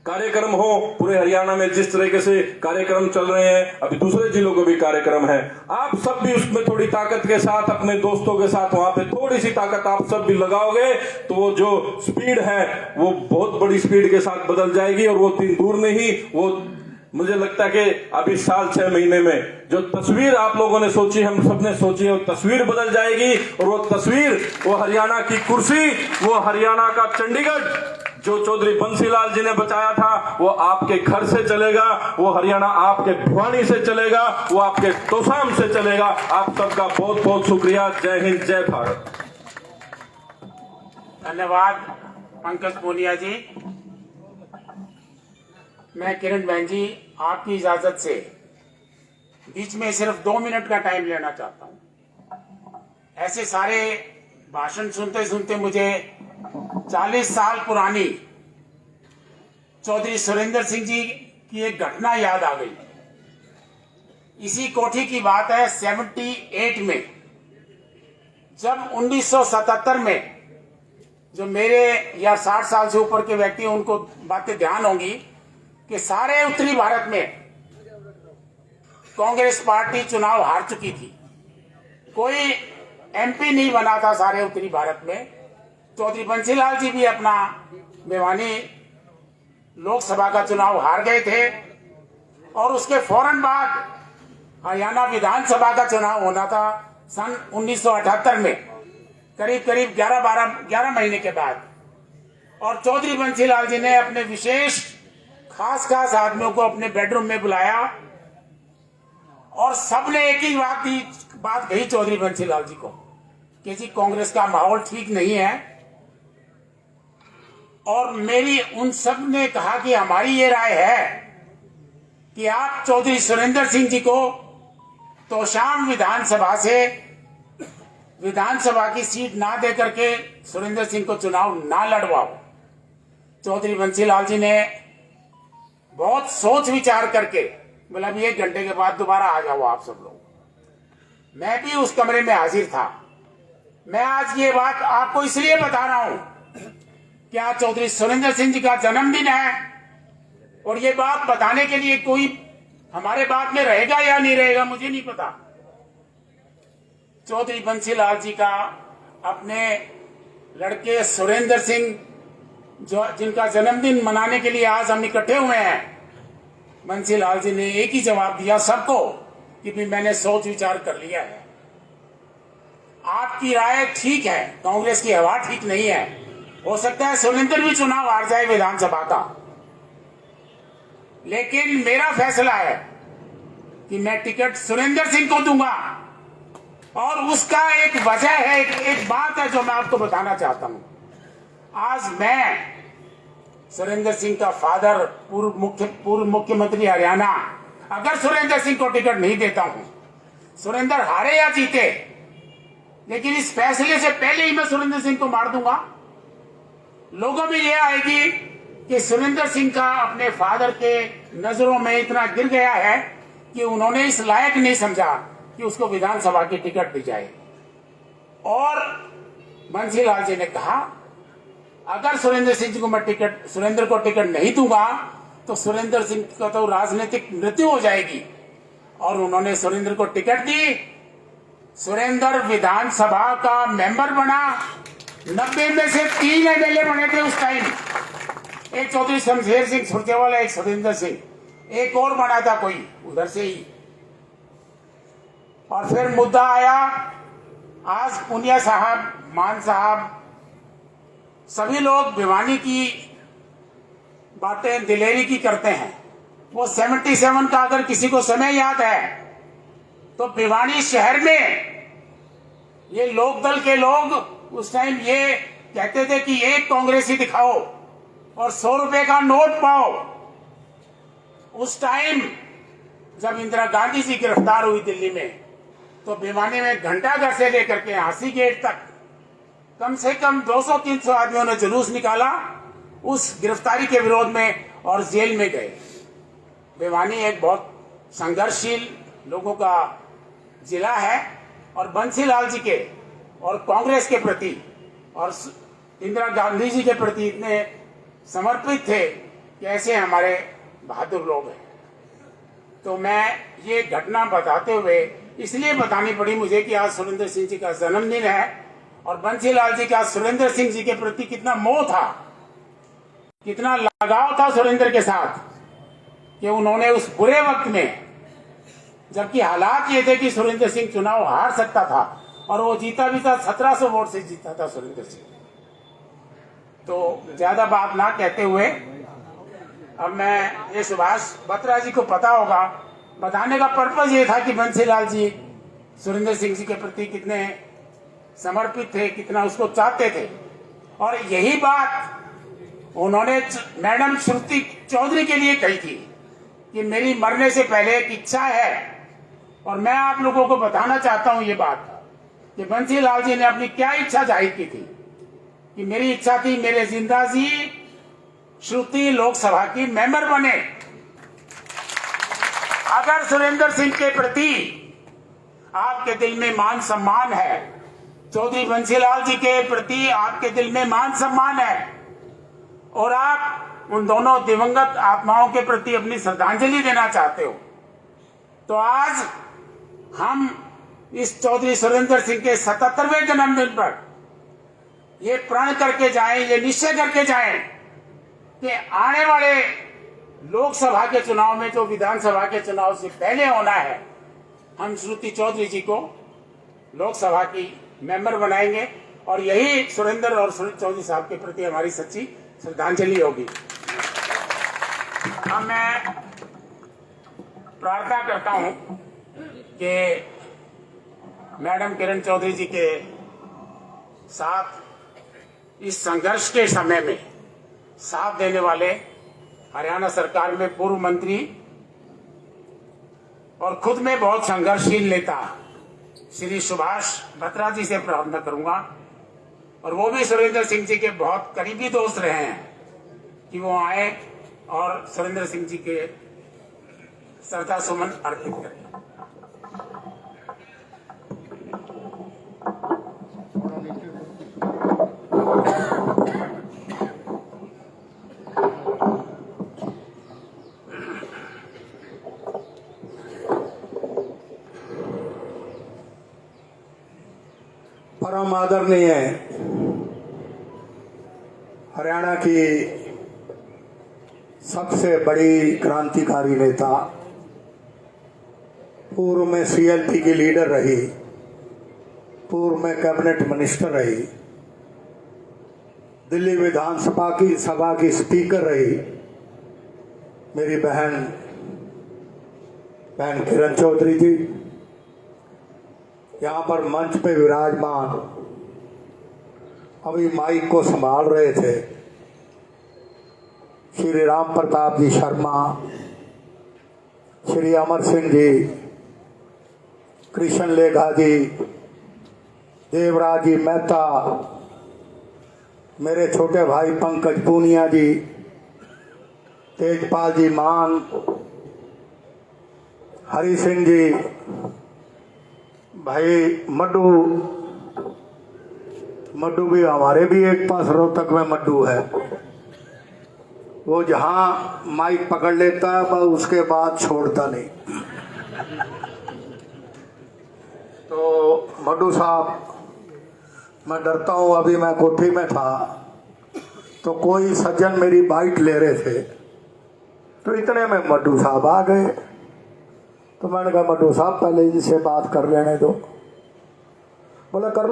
कार्यक्रम हो पूरे हरियाणा में, जिस तरीके से कार्यक्रम चल रहे हैं, अभी दूसरे जिलों को भी कार्यक्रम है, आप सब भी उसमें थोड़ी ताकत के साथ, अपने दोस्तों के साथ वहां पे थोड़ी सी ताकत आप सब भी लगाओगे तो वो जो स्पीड है वो बहुत बड़ी स्पीड के साथ बदल जाएगी। और वो दिन दूर नहीं, वो मुझे लगता है कि अभी साल 6 महीने में जो तस्वीर आप लोगों ने सोची, हम सबने सोची है, वो तस्वीर बदल जाएगी। और वो तस्वीर, वो हरियाणा की कुर्सी, वो हरियाणा का चंडीगढ़ जो चौधरी बंसीलाल जी ने बचाया था, वो आपके घर से चलेगा, वो हरियाणा आपके भिवानी से चलेगा, वो आपके तोशाम से चलेगा। आप सबका बहुत बहुत शुक्रिया। जय हिंद, जय भारत। धन्यवाद पंकज पूनिया जी। मैं किरण बहन जी आपकी इजाजत से बीच में सिर्फ 2 मिनट का टाइम लेना चाहता हूं। ऐसे सारे भाषण सुनते सुनते मुझे 40 साल पुरानी चौधरी सुरेंद्र सिंह जी की एक घटना याद आ गई। इसी कोठी की बात है 78 में, जब 1977 में, जो मेरे या 60 साल से ऊपर के व्यक्ति उनको बातें ध्यान होंगी कि सारे उत्तरी भारत में कांग्रेस पार्टी चुनाव हार चुकी थी, कोई एमपी नहीं बना था सारे उत्तरी भारत में। चौधरी बंसीलाल जी भी अपना भिवानी लोकसभा का चुनाव हार गए थे और उसके फौरन बाद हरियाणा विधानसभा का चुनाव होना था सन 1978 में, करीब 11 महीने के बाद। और चौधरी बंसीलाल जी ने अपने विशेष खास आदमियों को अपने बेडरूम में बुलाया और सबने एक ही बात कही चौधरी बंसीलाल जी को कि जी कांग्रेस का माहौल ठीक नहीं है। और मेरी उन सब ने कहा कि हमारी ये राय है कि आप चौधरी सुरेंद्र सिंह जी को तोशाम विधानसभा की सीट ना दे करके सुरेंद्र सिंह को चुनाव ना लड़वाओ। चौधरी बंसीलाल जी ने बहुत सोच विचार करके बोला अभी 1 घंटे के बाद दोबारा आ जाओ आप सब लोग। मैं भी उस कमरे में हाजिर था। मैं आज ये बात आपको इसलिए बता रहा हूं कि आज चौधरी सुरेंद्र सिंह जी का जन्मदिन है और ये बात बताने के लिए कोई हमारे बात में रहेगा या नहीं रहेगा मुझे नहीं पता। चौधरी बंसीलाल जी का अपने लड़के सुरेंद्र सिंह जो जिनका जन्मदिन मनाने के लिए आज हम इकट्ठे हुए हैं, बंसीलाल जी ने एक ही जवाब दिया सबको कि भी मैंने सोच विचार कर लिया है। आपकी राय ठीक है, कांग्रेस की हवा ठीक नहीं है, हो सकता है सुरेंद्र भी चुनाव हार जाए विधानसभा का, लेकिन मेरा फैसला है कि मैं टिकट सुरेंद्र सिंह को दूंगा। और उसका एक वजह है, एक बात है जो मैं आपको बताना चाहता हूं। आज मैं सुरेंद्र सिंह का फादर, पूर्व मुख्यमंत्री हरियाणा, अगर सुरेंद्र सिंह को टिकट नहीं देता हूं, सुरेंद्र हारे या जीते, लेकिन इस फैसले से पहले ही मैं सुरेंद्र सिंह को मार दूंगा। लोगों में यह आएगी कि सुरेंद्र सिंह का अपने फादर के नजरों में इतना गिर गया है कि उन्होंने इस लायक नहीं समझा कि उसको विधानसभा की टिकट दी जाए। और बंसीलाल जी ने कहा अगर सुरेंद्र सिंह जी को मैं सुरेंद्र को टिकट नहीं दूंगा तो सुरेंद्र सिंह का तो राजनीतिक मृत्यु हो जाएगी। और उन्होंने सुरेंद्र को टिकट दी। सुरेंद्र विधानसभा का मेंबर बना। 90 में से 3 एमएलए बने थे उस टाइम, एक चौधरी शमशेर सिंह सुरजेवाला, एक सुरेंद्र सिंह, एक और बना था कोई उधर से ही। और फिर मुद्दा आया, आज पुनिया साहब, मान साहब, सभी लोग भिवानी की बातें दिलेरी की करते हैं। वो 77 का अगर किसी को समय याद है तो भिवानी शहर में ये लोकदल के लोग उस टाइम ये कहते थे कि एक कांग्रेसी दिखाओ और 100 रुपए का नोट पाओ। उस टाइम जब इंदिरा गांधी जी गिरफ्तार हुई दिल्ली में, तो भिवानी में घंटाघर से लेकर के हांसी गेट तक कम से कम 200-300 आदमियों ने जुलूस निकाला उस गिरफ्तारी के विरोध में और जेल में गए। भिवानी एक बहुत संघर्षशील लोगों का जिला है और बंसीलाल जी के और कांग्रेस के प्रति और इंदिरा गांधी जी के प्रति इतने समर्पित थे कि ऐसे हमारे बहादुर लोग हैं। तो मैं ये घटना बताते हुए इसलिए बतानी पड़ी मुझे कि आज सुरेंद्र सिंह जी का जन्मदिन है और बंसीलाल जी का सुरेंद्र सिंह जी के प्रति कितना मोह था, कितना लगाव था सुरेंद्र के साथ, कि उन्होंने उस बुरे वक्त में, जबकि हालात ये थे कि सुरेंद्र सिंह चुनाव हार सकता था और वो जीता भी था, 1700 वोट से जीता था सुरेंद्र सिंह। तो ज्यादा बात ना कहते हुए अब मैं ये सुभाष बत्रा जी को पता होगा, बताने का पर्पज ये था कि बंसीलाल जी सुरेंद्र सिंह जी के प्रति कितने समर्पित थे, कितना उसको चाहते थे। और यही बात उन्होंने मैडम श्रुति चौधरी के लिए कही थी कि मेरी मरने से पहले एक इच्छा है, और मैं आप लोगों को बताना चाहता हूं ये बात कि बंसीलाल जी ने अपनी क्या इच्छा जाहिर की थी कि मेरी इच्छा थी मेरे जिंदा जी श्रुति लोकसभा की मेंबर बने। अगर सुरेंद्र सिंह के प्रति आपके दिल में मान सम्मान है, चौधरी बंसीलाल जी के प्रति आपके दिल में मान सम्मान है, और आप उन दोनों दिवंगत आत्माओं के प्रति अपनी श्रद्धांजलि देना चाहते हो, तो आज हम इस चौधरी सुरेंद्र सिंह के 77वें जन्मदिन पर ये प्रण करके जाएं, ये निश्चय करके जाएं कि आने वाले लोकसभा के चुनाव में जो विधानसभा के चुनाव से पहले होना है, हम श्रुति चौधरी जी को लोकसभा की मेंबर बनाएंगे, और यही सुरेंद्र और श्रुति चौधरी साहब के प्रति हमारी सच्ची श्रद्धांजलि होगी। अब मैं प्रार्थना करता हूं कि मैडम किरण चौधरी जी के साथ इस संघर्ष के समय में साथ देने वाले हरियाणा सरकार में पूर्व मंत्री और खुद में बहुत संघर्षशील नेता श्री सुभाष बत्रा जी से प्रार्थना करूंगा, और वो भी सुरेंद्र सिंह जी के बहुत करीबी दोस्त रहे हैं, कि वो आए और सुरेंद्र सिंह जी के श्रद्धा सुमन अर्पित करें। परम आदरणीय हरियाणा की सबसे बड़ी क्रांतिकारी नेता, पूर्व में सीएलपी की लीडर रही, पूर्व में कैबिनेट मिनिस्टर रही, दिल्ली विधानसभा की सभा की स्पीकर रही, मेरी बहन किरण चौधरी जी यहाँ पर मंच पे विराजमान अभी माइक को संभाल रहे थे, श्री राम प्रताप जी शर्मा, श्री अमर सिंह जी, कृष्ण लेखा जी, देवराज जी मेहता, मेरे छोटे भाई पंकज पूनिया जी, तेजपाल जी मान, हरि सिंह जी, भाई मड्डू भी हमारे भी एक पास रोहतक में मड्डू है, वो जहां माइक पकड़ लेता है पर उसके बाद छोड़ता नहीं। तो मड्डू साहब, मैं डरता हूं, अभी मैं कोठी में था तो कोई सज्जन मेरी बाइट ले रहे थे, तो इतने में मड्डू साहब आ गए। तो मैंने कहा मड्डू साहब पहले इनसे बात कर लेने दो। बोला कर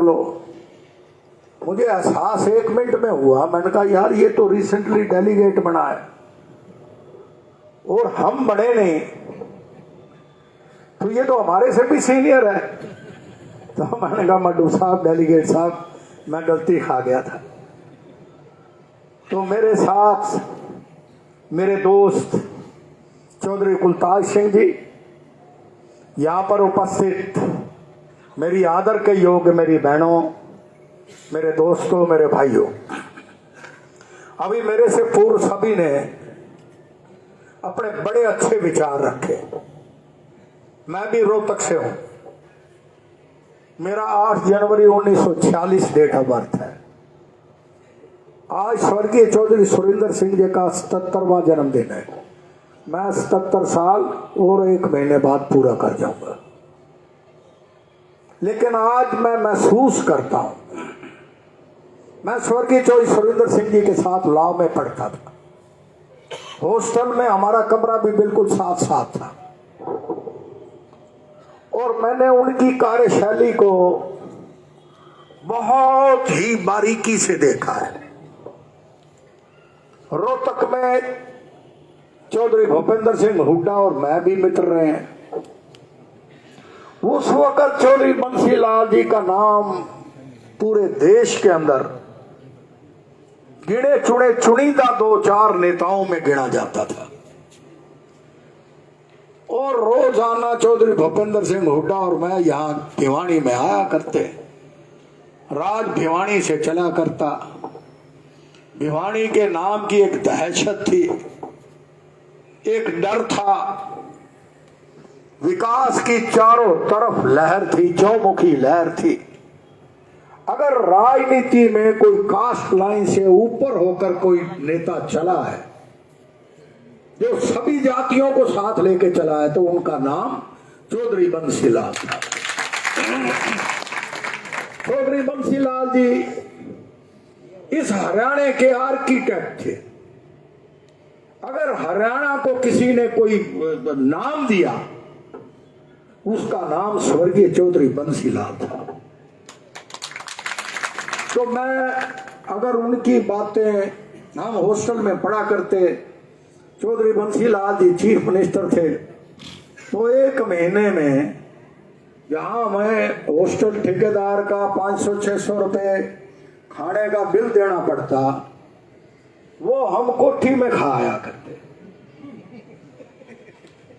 लो। मुझे एहसास 1 मिनट में हुआ, मैंने कहा यार ये तो रिसेंटली डेलीगेट बना है और हम बड़े नहीं, तो ये तो हमारे से भी सीनियर है। तो मैंने कहा मड्डू साहब, डेलीगेट साहब, मैं गलती खा गया था। तो मेरे साथ मेरे दोस्त चौधरी कुलताज सिंह जी, यहाँ पर उपस्थित मेरी आदर के योग्य मेरी बहनों, मेरे दोस्तों, मेरे भाइयों, अभी मेरे से पूर्व सभी ने अपने बड़े अच्छे विचार रखे। मैं भी रोहतक से हूं, मेरा 8 जनवरी 1946 डेट ऑफ बर्थ है। आज स्वर्गीय चौधरी सुरेंद्र सिंह जी का 77वां जन्मदिन है। मैं 77 साल और 1 महीने बाद पूरा कर जाऊंगा, लेकिन आज मैं महसूस करता हूं, मैं स्वर्गीय चौधरी सुरेंद्र सिंह जी के साथ लॉ में पढ़ता था, हॉस्टल में हमारा कमरा भी बिल्कुल साथ साथ था, और मैंने उनकी कार्यशैली को बहुत ही बारीकी से देखा है। रोहतक में चौधरी भूपेंद्र सिंह हुड्डा और मैं भी मित्र रहे हैं। उस वक्त चौधरी बंसीलाल जी का नाम पूरे देश के अंदर गिने चुने चुनिंदा 2-4 नेताओं में गिना जाता था और रोजाना चौधरी भूपेंद्र सिंह हुड्डा और मैं यहाँ भिवानी में आया करते। राज भिवानी से चला करता। भिवानी के नाम की एक दहशत थी, एक डर था, विकास की चारों तरफ लहर थी, चौमुखी लहर थी। अगर राजनीति में कोई कास्ट लाइन से ऊपर होकर कोई नेता चला है, जो सभी जातियों को साथ लेके चला है, तो उनका नाम चौधरी बंसीलाल था। चौधरी बंसीलाल जी इस हरियाणा के आर्किटेक्ट थे। अगर हरियाणा को किसी ने कोई नाम दिया, उसका नाम स्वर्गीय चौधरी बंसीलाल था। तो मैं अगर उनकी बातें, हम हॉस्टल में पढ़ा करते, चौधरी बंसीलाल जी चीफ मिनिस्टर थे, तो 1 महीने में जहां मैं हॉस्टल ठेकेदार का 500-600 रुपए खाने का बिल देना पड़ता, वो हम कोठी में खाया करते,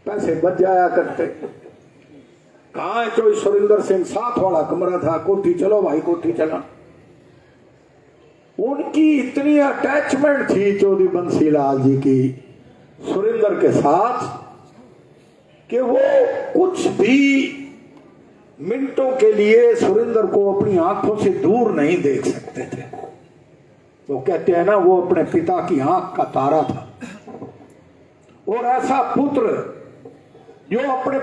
पैसे बच जाया करते। कहाँ है चौधरी सुरेंद्र सिंह? साथ वाला कमरा था, कोठी चलो भाई, कोठी चला। उनकी इतनी अटैचमेंट थी चौधरी बंसीलाल जी की सुरेंद्र के साथ कि वो कुछ भी मिनटों के लिए सुरेंद्र को अपनी आंखों से दूर नहीं देख सकते थे। वो कहते हैं ना, वो अपने पिता की आंख का तारा था। और ऐसा पुत्र जो अपने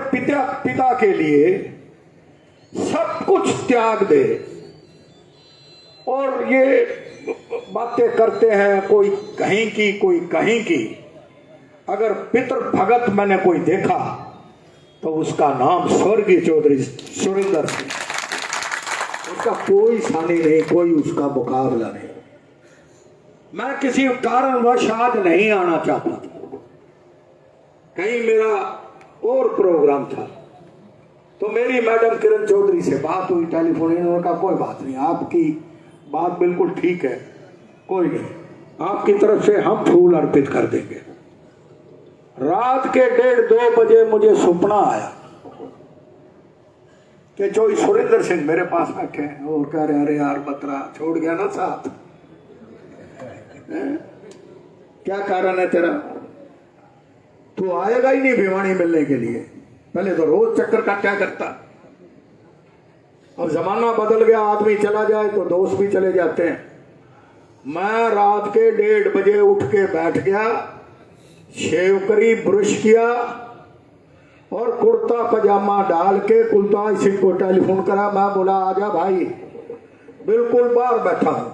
पिता के लिए सब कुछ त्याग दे, और ये बातें करते हैं कोई कहीं की कोई कहीं की। अगर पितृ भगत मैंने कोई देखा तो उसका नाम स्वर्गीय चौधरी सुरेंद्र सिंह। उसका कोई सानी नहीं, कोई उसका मुकाबला नहीं। मैं किसी कारणवश आज नहीं आना चाहता था, कहीं मेरा और प्रोग्राम था। तो मेरी मैडम किरण चौधरी से बात हुई टेलीफोन, इन्होंने कहा कोई बात नहीं, आपकी बात बिल्कुल ठीक है, कोई नहीं, आपकी तरफ से हम फूल अर्पित कर देंगे। रात के 1:30-2 बजे मुझे सपना आया कि जो सुरेंद्र सिंह मेरे पास बैठे हैं और कह रहे, अरे यार बतरा छोड़ गया ना साथ, क्या कारण है तेरा? तू आएगा ही नहीं भिवानी मिलने के लिए, पहले तो रोज चक्कर काटा करता। अब जमाना बदल गया, आदमी चला जाए तो दोस्त भी चले जाते हैं। मैं रात के 1:30 बजे उठ के बैठ गया, शेव करी, ब्रश किया और कुर्ता पजामा डाल के कुलताज सिंह को टेलीफोन करा। मैं बोला आजा भाई, बिल्कुल बाहर बैठा हूं।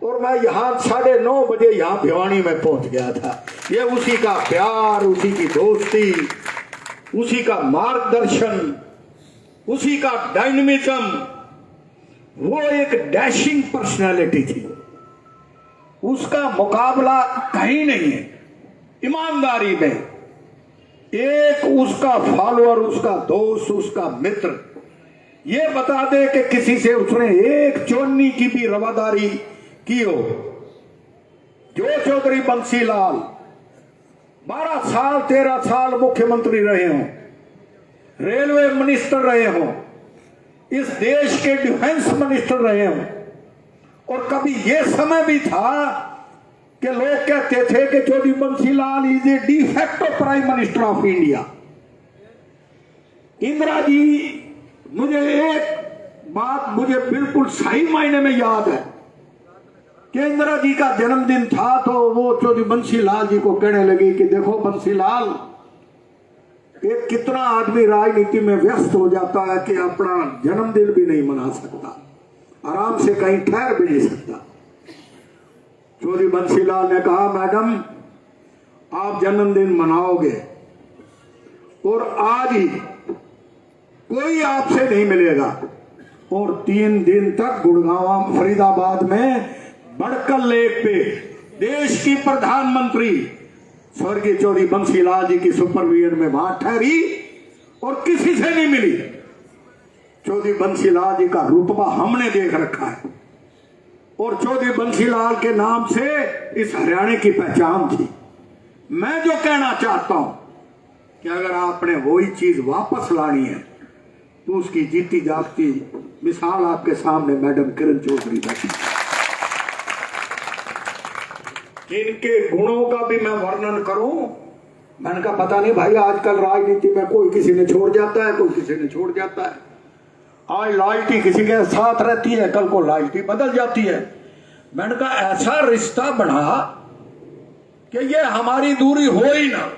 और मैं यहाँ 9:30 बजे यहाँ भिवानी में पहुंच गया था। ये उसी का प्यार, उसी की दोस्ती, उसी का मार्गदर्शन, उसी का डायनेमिज्म। वो एक डैशिंग पर्सनालिटी थी, उसका मुकाबला कहीं नहीं है। ईमानदारी में एक उसका फॉलोअर, उसका दोस्त, उसका मित्र ये बता दे कि किसी से उसने एक चोन्नी की भी रवादारी की हो। जो चौधरी बंसीलाल 12 साल 13 साल मुख्यमंत्री रहे हों, रेलवे मिनिस्टर रहे हों, इस देश के डिफेंस मिनिस्टर रहे हों, और कभी यह समय भी था कि लोग कहते थे कि Chaudhary Bansilal is a de facto prime minister of India. Indira ji, मुझे एक बात मुझे बिल्कुल सही मायने में याद है कि इंदिरा जी का जन्मदिन था, तो वो चौधरी बंसीलाल जी को कहने लगी कि देखो बंसीलाल, एक कितना आदमी राजनीति में व्यस्त हो जाता है कि अपना जन्मदिन भी नहीं मना सकता, आराम से कहीं ठहर भी नहीं सकता। चौधरी बंसीलाल ने कहा मैडम, आप जन्मदिन मनाओगे और आज ही कोई आपसे नहीं मिलेगा। और 3 दिन तक गुड़गांव फरीदाबाद में बड़कल लेक पे देश की प्रधानमंत्री स्वर्गीय चौधरी बंसीलाल जी की सुपरविजन में वहां ठहरी और किसी से नहीं मिली। चौधरी बंसीलाल जी का रुतबा हमने देख रखा है। और चौधरी बंसीलाल के नाम से इस हरियाणा की पहचान थी। मैं जो कहना चाहता हूं कि अगर आपने वही चीज वापस लानी है तो उसकी जीती जागती मिसाल आपके सामने मैडम किरण चौधरी बैठी। इनके गुणों का भी मैं वर्णन करूं, मैंने कहा पता नहीं भाई आजकल राजनीति में कोई किसी ने छोड़ जाता है, कोई किसी ने छोड़ जाता है। आज लॉयल्टी किसी के साथ रहती है, कल को लॉयल्टी बदल जाती है। मैंने कहा ऐसा रिश्ता बना कि ये हमारी दूरी हो ही ना।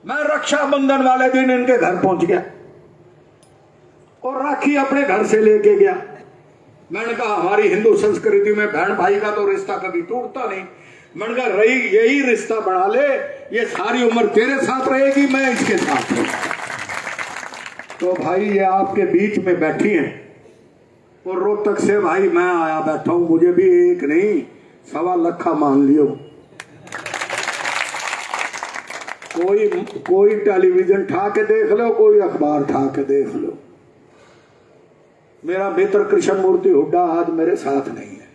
मैं रक्षाबंधन वाले दिन इनके घर पहुंच गया और राखी अपने घर से लेके गया। मैंने कहा हमारी हिंदू संस्कृति में बहन भाई का तो रिश्ता कभी टूटता नहीं। मैंने कहा रही यही रिश्ता बना ले, ये सारी उम्र तेरे साथ रहेगी, मैं इसके साथ रहूंगा। तो भाई ये आपके बीच में बैठी हैं और रोहतक से भाई मैं आया बैठा हूं, मुझे भी एक नहीं 1.25 लाख मान लियो। कोई टेलीविजन ठा के देख लो, कोई अखबार ठा के देख लो, मेरा मित्र कृष्णमूर्ति हुड्डा आज मेरे साथ नहीं है,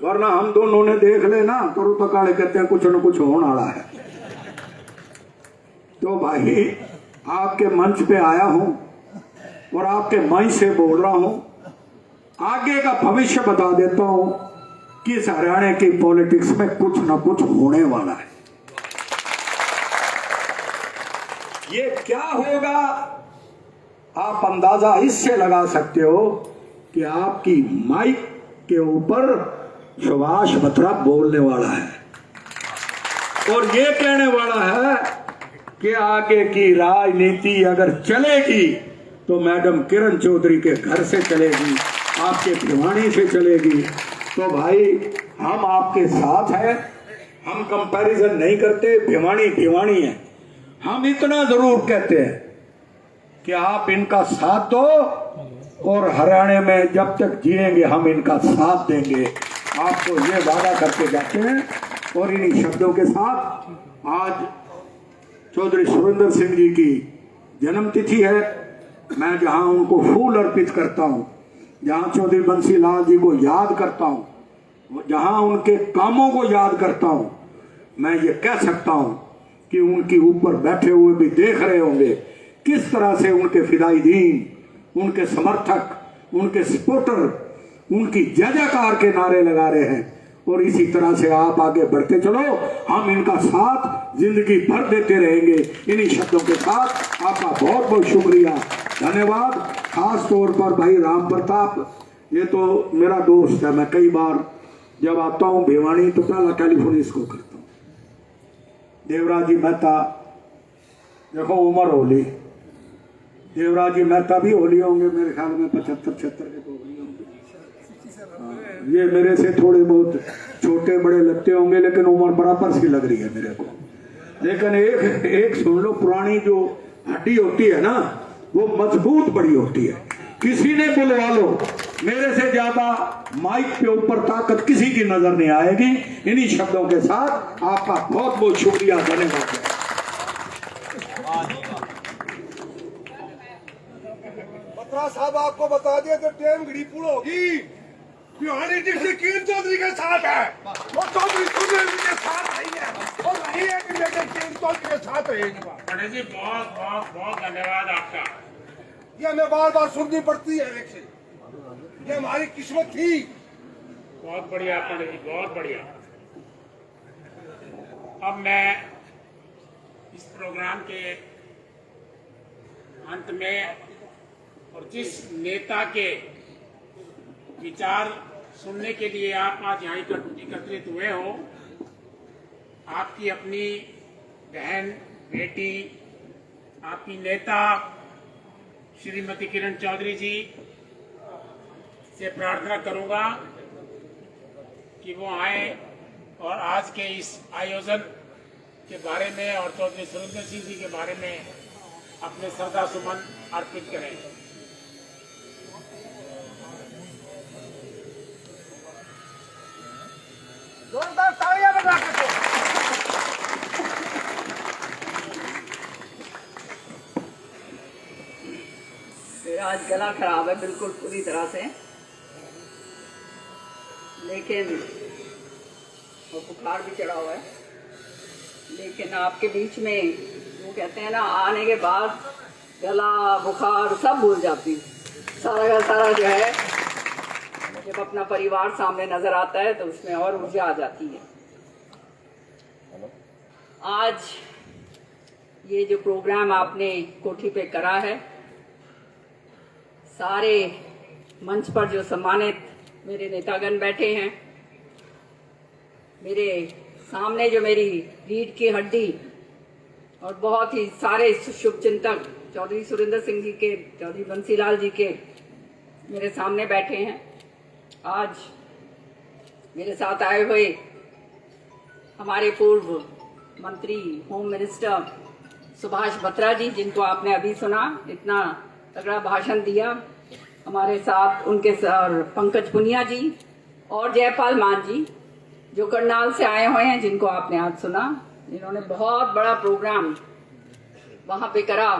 वरना हम दोनों ने देख लेना तो रुतकाले कहते हैं कुछ न कुछ होने वाला है। तो भाई आपके मंच पे आया हूं और आपके मंच से बोल रहा हूं, आगे का भविष्य बता देता हूं कि इस हरियाणा की पॉलिटिक्स में कुछ न कुछ होने वाला है। ये क्या होगा आप अंदाजा इससे लगा सकते हो कि आपकी माइक के ऊपर सुभाष बत्रा बोलने वाला है और ये कहने वाला है कि आगे की राजनीति अगर चलेगी तो मैडम किरण चौधरी के घर से चलेगी, आपके भिवानी से चलेगी। तो भाई हम आपके साथ हैं, हम कंपैरिजन नहीं करते, भिवानी भिवानी है। हम इतना जरूर कहते हैं कि आप इनका साथ दो और हरियाणा में जब तक जिएंगे हम इनका साथ देंगे, आपको ये वादा करके जाते हैं। और इन्हीं शब्दों के साथ आज चौधरी सुरेंद्र सिंह जी की जन्मतिथि है। मैं जहां उनको फूल अर्पित करता हूं, जहां चौधरी बंसीलाल जी को याद करता हूं, जहां उनके कामों को याद करता हूं, मैं ये कह सकता हूं कि उनके ऊपर बैठे हुए भी देख रहे होंगे किस तरह से उनके फिदाई दीन, उनके समर्थक, उनके सपोर्टर उनकी जय जयकार के नारे लगा रहे हैं। और इसी तरह से आप आगे बढ़ते चलो, हम इनका साथ जिंदगी भर देते रहेंगे। इन्हीं शब्दों के साथ आपका बहुत बहुत शुक्रिया, धन्यवाद। खास तौर पर भाई राम प्रताप, ये तो मेरा दोस्त है, मैं कई बार जब आता हूँ भिवानी तो पहला टेलीफोन इसको करता हूँ। देवराज जी मेहता, देखो उम्र होली, देवराज जी मेहता भी होली होंगे मेरे ख्याल में 75-76 के तो होली होंगे। ये मेरे से थोड़े बहुत छोटे बड़े लगते होंगे लेकिन उम्र बराबर सी लग रही है मेरे को। लेकिन एक सुन लो, पुरानी जो हड्डी होती है ना वो मजबूत बड़ी होती है। किसी ने बुलवा लो, मेरे से ज्यादा माइक पे ऊपर ताकत किसी की नजर नहीं आएगी। इन्हीं शब्दों के साथ आपका बहुत बहुत शुक्रिया, धन्यवाद। बत्रा साहब आपको बता दिया तो टेम घड़ी पूरी होगी। भिवानी डिस्ट्रिक्ट किरण चौधरी के साथ है और चौधरी सुरेंद्र के साथ नहीं है और नहीं है कि मेरे किरण चौधरी के साथ रहेगी। पंडित जी बहुत बहुत बहुत धन्यवाद आपका। ये हमें बार बार सुननी पड़ती है इलेक्शन, ये हमारी किस्मत थी। बहुत बढ़िया पंडित जी, बहुत बढ़िया। अब मैं इस प्रोग्राम के अंत में और जिस नेता के विचार सुनने के लिए आप आज यहाँ एकत्रित हुए हो, आपकी अपनी बहन बेटी, आपकी नेता श्रीमती किरण चौधरी जी से प्रार्थना करूंगा कि वो आए और आज के इस आयोजन के बारे में और चौधरी सुरेंद्र सिंह जी के बारे में अपने श्रद्धा सुमन अर्पित करें। जोरदार तालियां बजा के दो। मेरा आज गला खराब है बिल्कुल पूरी तरह से। लेकिन वो बुखार भी चढ़ा हुआ है। लेकिन आपके बीच में वो कहते हैं ना, आने के बाद गला बुखार सब भूल जाती हूँ। सारा का सारा जो है, जब अपना परिवार सामने नजर आता है तो उसमें और ऊर्जा आ जाती है। आज ये जो प्रोग्राम आपने कोठी पे करा है, सारे मंच पर जो सम्मानित मेरे नेतागण बैठे हैं, मेरे सामने जो मेरी रीढ़ की हड्डी और बहुत ही सारे शुभचिंतक चौधरी सुरेंद्र सिंह जी के, चौधरी बंसीलाल जी के मेरे सामने बैठे हैं। आज मेरे साथ आए हुए हमारे पूर्व मंत्री होम मिनिस्टर सुभाष बत्रा जी, जिनको आपने अभी सुना, इतना तगड़ा भाषण दिया। हमारे साथ उनके सर पंकज पुनिया जी और जयपाल मान जी, जो करनाल से आए हुए हैं, जिनको आपने आज सुना। इन्होंने बहुत बड़ा प्रोग्राम वहाँ पे करा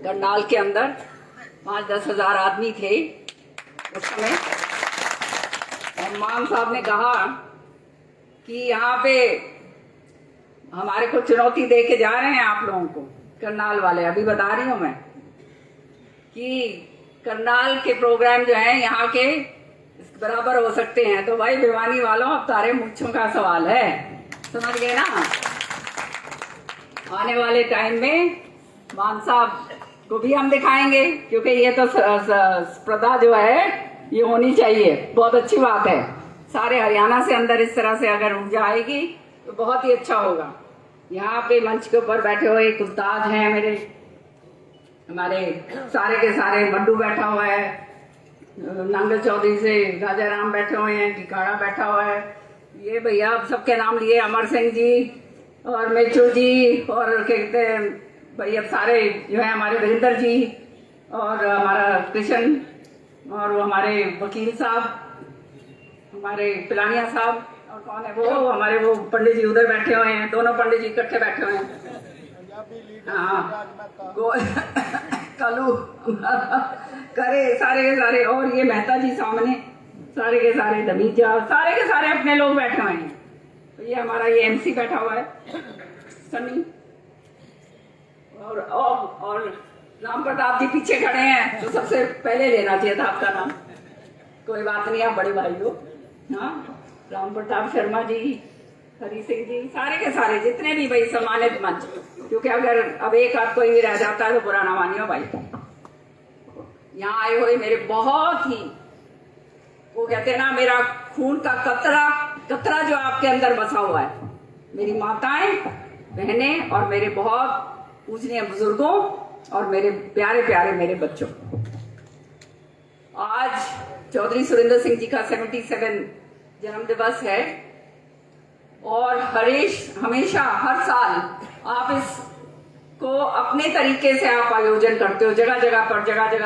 करनाल के अंदर। 5-10 हज़ार आदमी थे उस समय। और मान साहब ने कहा कि यहाँ पे हमारे को चुनौती दे के जा रहे हैं आप लोगों को, करनाल वाले। अभी बता रही हूँ मैं कि करनाल के प्रोग्राम जो है यहाँ के बराबर हो सकते हैं। तो भाई भिवानी वालों, अब तारे मूंछों का सवाल है, समझ गए ना। आने वाले टाइम में मान साहब को भी हम दिखाएंगे, क्योंकि ये तो स्पर्धा जो है ये होनी चाहिए। बहुत अच्छी बात है। सारे हरियाणा से अंदर इस तरह से अगर ऊर्जा आएगी तो बहुत ही अच्छा होगा। यहाँ पे मंच के ऊपर बैठे हुए कुलताज हैं मेरे, हमारे सारे के सारे, मड्डू बैठा हुआ है, नांगल चौधरी से राजा राम बैठे हुए हैं, टिकाड़ा बैठा हुआ है, ये भैया अब सबके नाम लिए, अमर सिंह जी और मिचू जी, और कहते हैं भैया सारे जो है हमारे वीरेंद्र जी, और हमारा कृष्ण, और वो हमारे वकील साहब, हमारे पिलानिया साहब, और कौन है वो हमारे वो पंडित जी उधर बैठे हुए हैं, दोनों पंडित जी इकट्ठे बैठे हुए हैं। हाँ कलू करे सारे के सारे, और ये मेहता जी सामने, सारे के सारे दमीजा, सारे के सारे अपने लोग बैठे हुए हैं। तो ये हमारा ये एमसी बैठा हुआ है सनी, और राम प्रताप जी पीछे खड़े हैं, तो सबसे पहले लेना चाहिए था आपका नाम। कोई बात नहीं, आप बड़े भाई हो। हाँ, राम प्रताप शर्मा जी, हरी सिंह जी, सारे के सारे जितने भी भाई सम्मानित मंच, क्योंकि अगर अब एक आध कोई भी रह जाता है तो बुरा ना मानियो भाई। यहाँ आए हुए मेरे बहुत ही, वो कहते हैं ना, मेरा खून का कतरा जो आपके अंदर बसा हुआ है, मेरी माताएं, बहनें और मेरे बहुत पूजनीय बुजुर्गों और मेरे प्यारे प्यारे मेरे बच्चों। आज चौधरी सुरेंद्र सिंह जी का 77 जन्म दिवस है, और हमेशा हर साल आप इसको अपने तरीके से आप आयोजन करते हो। जगह जगह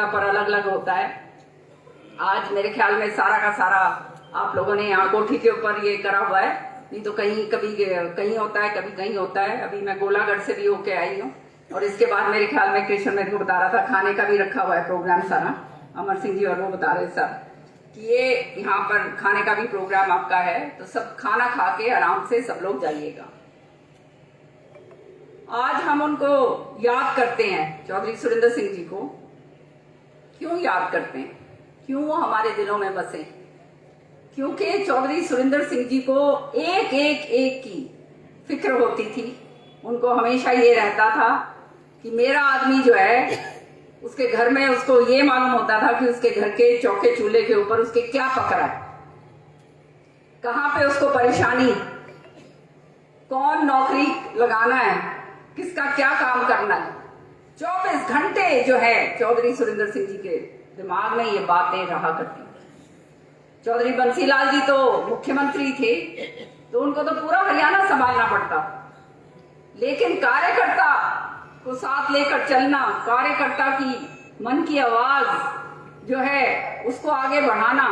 पर अलग अलग होता है। आज मेरे ख्याल में सारा का सारा आप लोगों ने यहाँ कोठी के ऊपर ये करा हुआ है, नहीं तो कहीं कभी कहीं होता है, कभी कहीं होता है। अभी मैं गोलागढ़ से भी होके आई हूँ, और इसके बाद मेरे ख्याल में कृष्ण मेरे को बता रहा था खाने का भी रखा हुआ है प्रोग्राम सारा, अमर सिंह जी और वो बता रहे सर कि ये यहाँ पर खाने का भी प्रोग्राम आपका है। तो सब खाना खा के आराम से सब लोग जाइएगा। आज हम उनको याद करते हैं, चौधरी सुरेंद्र सिंह जी को क्यों याद करते हैं, क्यों वो हमारे दिलों में बसे? क्योंकि चौधरी सुरेंद्र सिंह जी को एक की फिक्र होती थी। उनको हमेशा ये रहता था कि मेरा आदमी जो है, उसके घर में उसको ये मालूम होता था कि उसके घर के चौके चूल्हे के ऊपर उसके क्या पक रहा है, कहाँ पे उसको परेशानी, कौन नौकरी लगाना है, किसका क्या काम करना है। 24 घंटे जो है चौधरी सुरेंद्र सिंह जी के दिमाग में ये बातें रहा करती। चौधरी बंसीलाल जी तो मुख्यमंत्री थे, तो उनको तो पूरा हरियाणा संभालना पड़ता, लेकिन कार्यकर्ता को साथ लेकर चलना, कार्यकर्ता की मन की आवाज जो है उसको आगे बढ़ाना,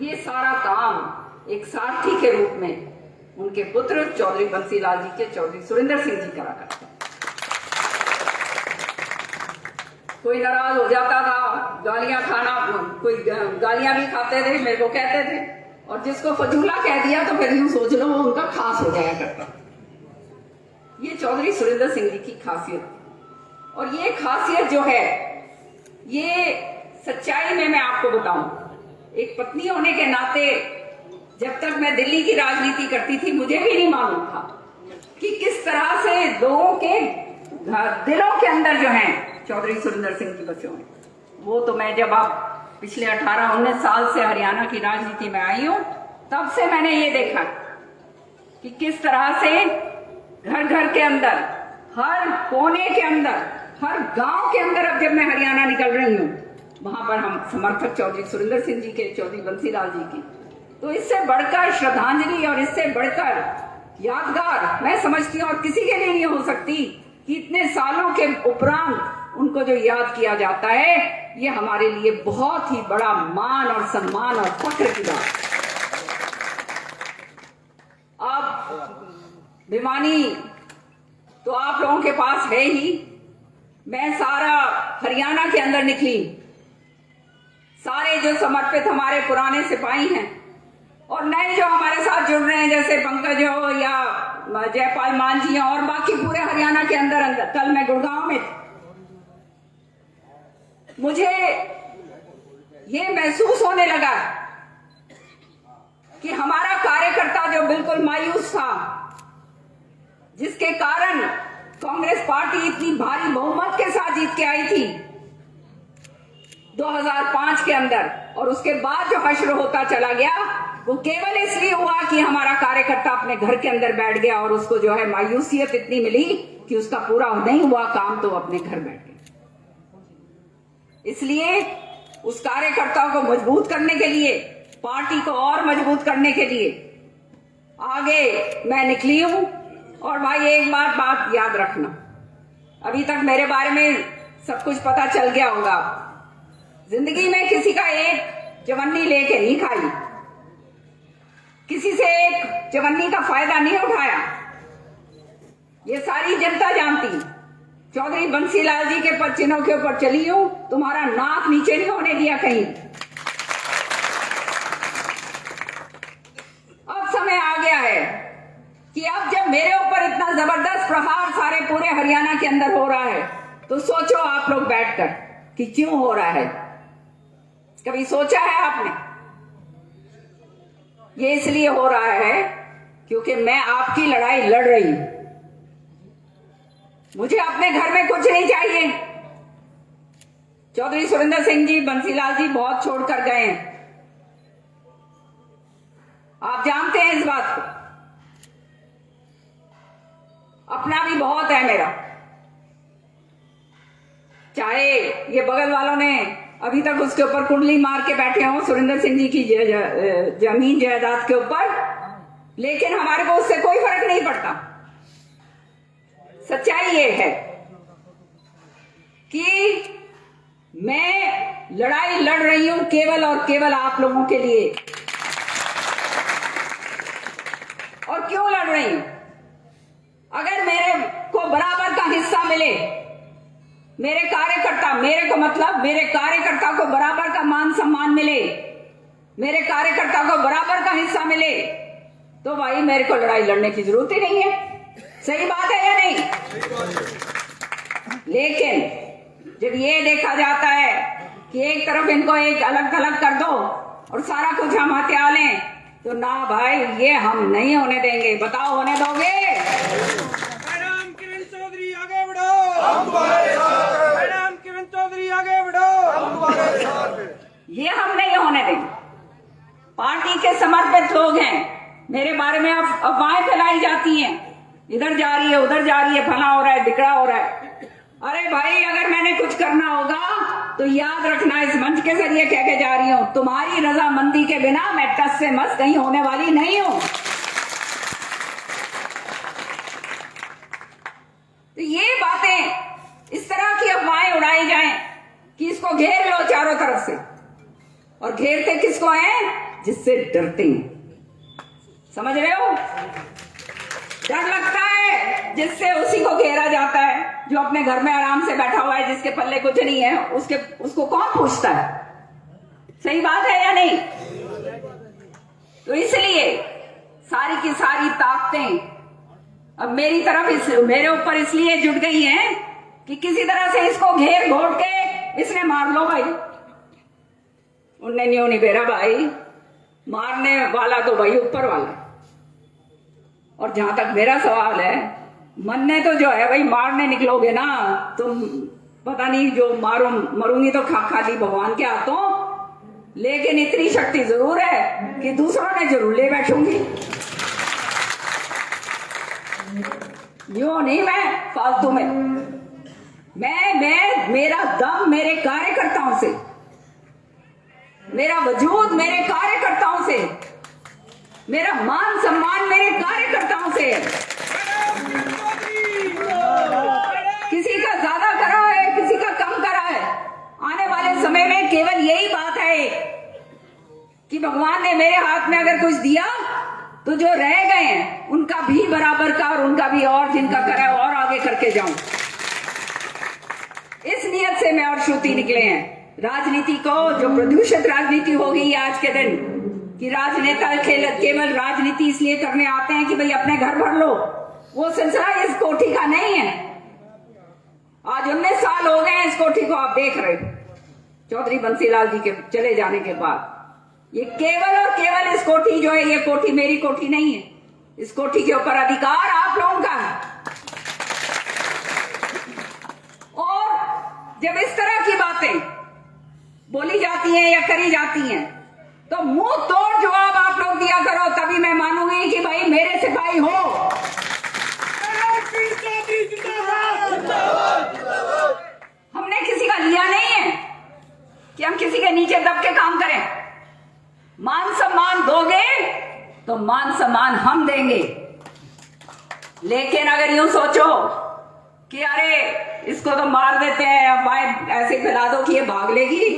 ये सारा काम एक सारथी के रूप में उनके पुत्र चौधरी बंसीलाल जी के चौधरी सुरेंद्र सिंह जी करा करते। कोई नाराज हो जाता था, गालियां खाना, कोई गालियां भी खाते थे, मेरे को कहते थे और जिसको फजूला कह दिया तो फिर यूं सोच लो वो उनका खास हो जाया करता। ये चौधरी सुरेंद्र सिंह जी की खासियत, और ये खासियत जो है ये सच्चाई में मैं आपको बताऊं, एक पत्नी होने के नाते जब तक मैं दिल्ली की राजनीति करती थी मुझे भी नहीं मालूम था कि किस तरह से लोगों के दिलों के अंदर जो है चौधरी सुरेंद्र सिंह जी बसे हुए। वो तो मैं जब आप पिछले 18-19 साल से हरियाणा की राजनीति में आई हूं तब से मैंने ये देखा कि किस तरह से घर घर के अंदर, हर कोने के अंदर, हर गांव के अंदर, अब जब मैं हरियाणा निकल रही हूं वहां पर हम समर्थक चौधरी सुरेंद्र सिंह जी के, चौधरी बंसीलाल जी की, तो इससे बढ़कर श्रद्धांजलि और इससे बढ़कर यादगार मैं समझती हूँ और किसी के लिए नहीं हो सकती कि इतने सालों के उपरांत उनको जो याद किया जाता है, ये हमारे लिए बहुत ही बड़ा मान और सम्मान और फख्र की बात। अब भिवानी तो आप लोगों के पास है ही, मैं सारा हरियाणा के अंदर निकली, सारे जो समर्पित हमारे पुराने सिपाही हैं और नए जो हमारे साथ जुड़ रहे हैं जैसे पंकज हो या जयपाल मान जी और बाकी पूरे हरियाणा के अंदर। कल मैं गुड़गांव में, मुझे ये महसूस होने लगा कि हमारा कार्यकर्ता जो बिल्कुल मायूस था, जिसके कारण कांग्रेस पार्टी इतनी भारी बहुमत के साथ जीत के आई थी 2005 के अंदर, और उसके बाद जो हश्र होता चला गया वो केवल इसलिए हुआ कि हमारा कार्यकर्ता अपने घर के अंदर बैठ गया और उसको जो है मायूसियत इतनी मिली कि उसका पूरा नहीं हुआ काम तो अपने घर बैठ गया। इसलिए उस कार्यकर्ताओं को मजबूत करने के लिए, पार्टी को और मजबूत करने के लिए आगे मैं निकली हूं। और भाई एक बात याद रखना, अभी तक मेरे बारे में सब कुछ पता चल गया होगा, जिंदगी में किसी का एक चवन्नी लेके नहीं खाई, किसी से एक चवन्नी का फायदा नहीं उठाया, ये सारी जनता जानती। चौधरी बंसीलाल जी के पद चिन्हों के ऊपर चली हूं, तुम्हारा नाक नीचे नहीं होने दिया कहीं। अब समय आ गया है कि अब जब मेरे ऊपर इतना जबरदस्त प्रहार सारे पूरे हरियाणा के अंदर हो रहा है तो सोचो आप लोग बैठकर कि क्यों हो रहा है। कभी सोचा है आपने? ये इसलिए हो रहा है क्योंकि मैं आपकी लड़ाई लड़ रही हूं। मुझे अपने घर में कुछ नहीं चाहिए। चौधरी सुरेंद्र सिंह जी, बंसीलाल जी बहुत छोड़कर गए हैं, आप जानते हैं इस बात को। अपना भी बहुत है मेरा, चाहे ये बगल वालों ने अभी तक उसके ऊपर कुंडली मार के बैठे हों सुरेंद्र सिंह जी की जमीन जायदाद के ऊपर, लेकिन हमारे को उससे कोई फर्क नहीं पड़ता। सच्चाई ये है कि मैं लड़ाई लड़ रही हूं केवल और केवल आप लोगों के लिए। और क्यों लड़ रही हूं? अगर मेरे को बराबर का हिस्सा मिले, मेरे कार्यकर्ता, मेरे को मतलब मेरे कार्यकर्ता को बराबर का मान सम्मान मिले, मेरे कार्यकर्ता को बराबर का हिस्सा मिले, तो भाई मेरे को लड़ाई लड़ने की जरूरत ही नहीं है। सही बात है या नहीं? लेकिन जब ये देखा जाता है कि एक तरफ इनको एक अलग थलग कर दो और सारा कुछ हम हत्या लें, तो ना भाई, ये हम नहीं होने देंगे। बताओ, होने दोगे? मैडम किरण चौधरी आगे बढ़ो, हम तुम्हारे साथ हैं। मैडम किरण चौधरी आगे बढ़ो, हम तुम्हारे साथ हैं। ये हम नहीं होने देंगे। पार्टी के समर्पित लोग हैं, मेरे बारे में अफवाहें फैलाई जाती हैं, इधर जा रही है, उधर जा रही है, फला हो रहा है, दिकड़ा हो रहा है। अरे भाई, अगर मैंने कुछ करना होगा तो याद रखना, इस मंच के जरिए कह के जा रही हूं, तुम्हारी रजामंदी के बिना मैं टस से मस कहीं होने वाली नहीं हूं। तो ये बातें, इस तरह की अफवाहें उड़ाई जाएं कि इसको घेर लो चारों तरफ से, और घेरते किसको हैं? जिससे डरते हैं। समझ रहे हो? डर लगता है जिससे, उसी को घेरा जाता है। जो अपने घर में आराम से बैठा हुआ है, जिसके पल्ले कुछ नहीं है, उसको कौन पूछता है? सही बात है या नहीं? तो इसलिए सारी की सारी ताकतें अब मेरी तरफ मेरे ऊपर इसलिए जुट गई हैं कि किसी तरह से इसको घेर घोट के इसने मार लो भाई। उनने न्यों नहीं बेरा भाई, मारने वाला तो भाई ऊपर वाला। और जहां तक मेरा सवाल है, मरने तो जो है भाई मारने निकलोगे ना तुम, पता नहीं जो मरूंगी तो खाली भगवान के हाथों, लेकिन इतनी शक्ति जरूर है कि दूसरों ने जरूर ले बैठूंगी। यूं नहीं मैं फालतू में, मैं मेरा दम मेरे कार्यकर्ताओं से, मेरा वजूद मेरे कार्यकर्ताओं से, मेरा मान सम्मान मेरे कार्यकर्ताओं से। किसी का ज्यादा करा है, किसी का कम करा है। आने वाले समय में केवल यही बात है कि भगवान ने मेरे हाथ में अगर कुछ दिया तो जो रह गए हैं उनका भी बराबर का और उनका भी और जिनका करा है और आगे करके जाऊं। इस नियत से मैं और श्रुति निकले हैं। राजनीति को जो प्रदूषित राजनीति हो गई आज के दिन कि राजनेता केवल राजनीति इसलिए करने आते हैं कि भाई अपने घर भर लो, वो सिलसिला इस कोठी का नहीं है। आज 19 साल हो गए हैं इस कोठी को आप देख रहे हो, चौधरी बंसीलाल जी के चले जाने के बाद। ये केवल और केवल इस कोठी जो है, ये कोठी मेरी कोठी नहीं है। इस कोठी के ऊपर अधिकार आप लोगों का है। और जब इस तरह की बातें बोली जाती हैं या करी जाती हैं तो मुंह तोड़ जवाब आप लोग दिया करो, तभी मैं मानूंगी कि भाई मेरे सिपाही हो। हमने किसी का लिया नहीं है कि हम किसी के नीचे दब के काम करें। मान सम्मान दोगे तो मान सम्मान हम देंगे, लेकिन अगर यूं सोचो कि अरे इसको तो मार देते हैं, अब भाई ऐसे फैला दो कि ये भाग लेगी,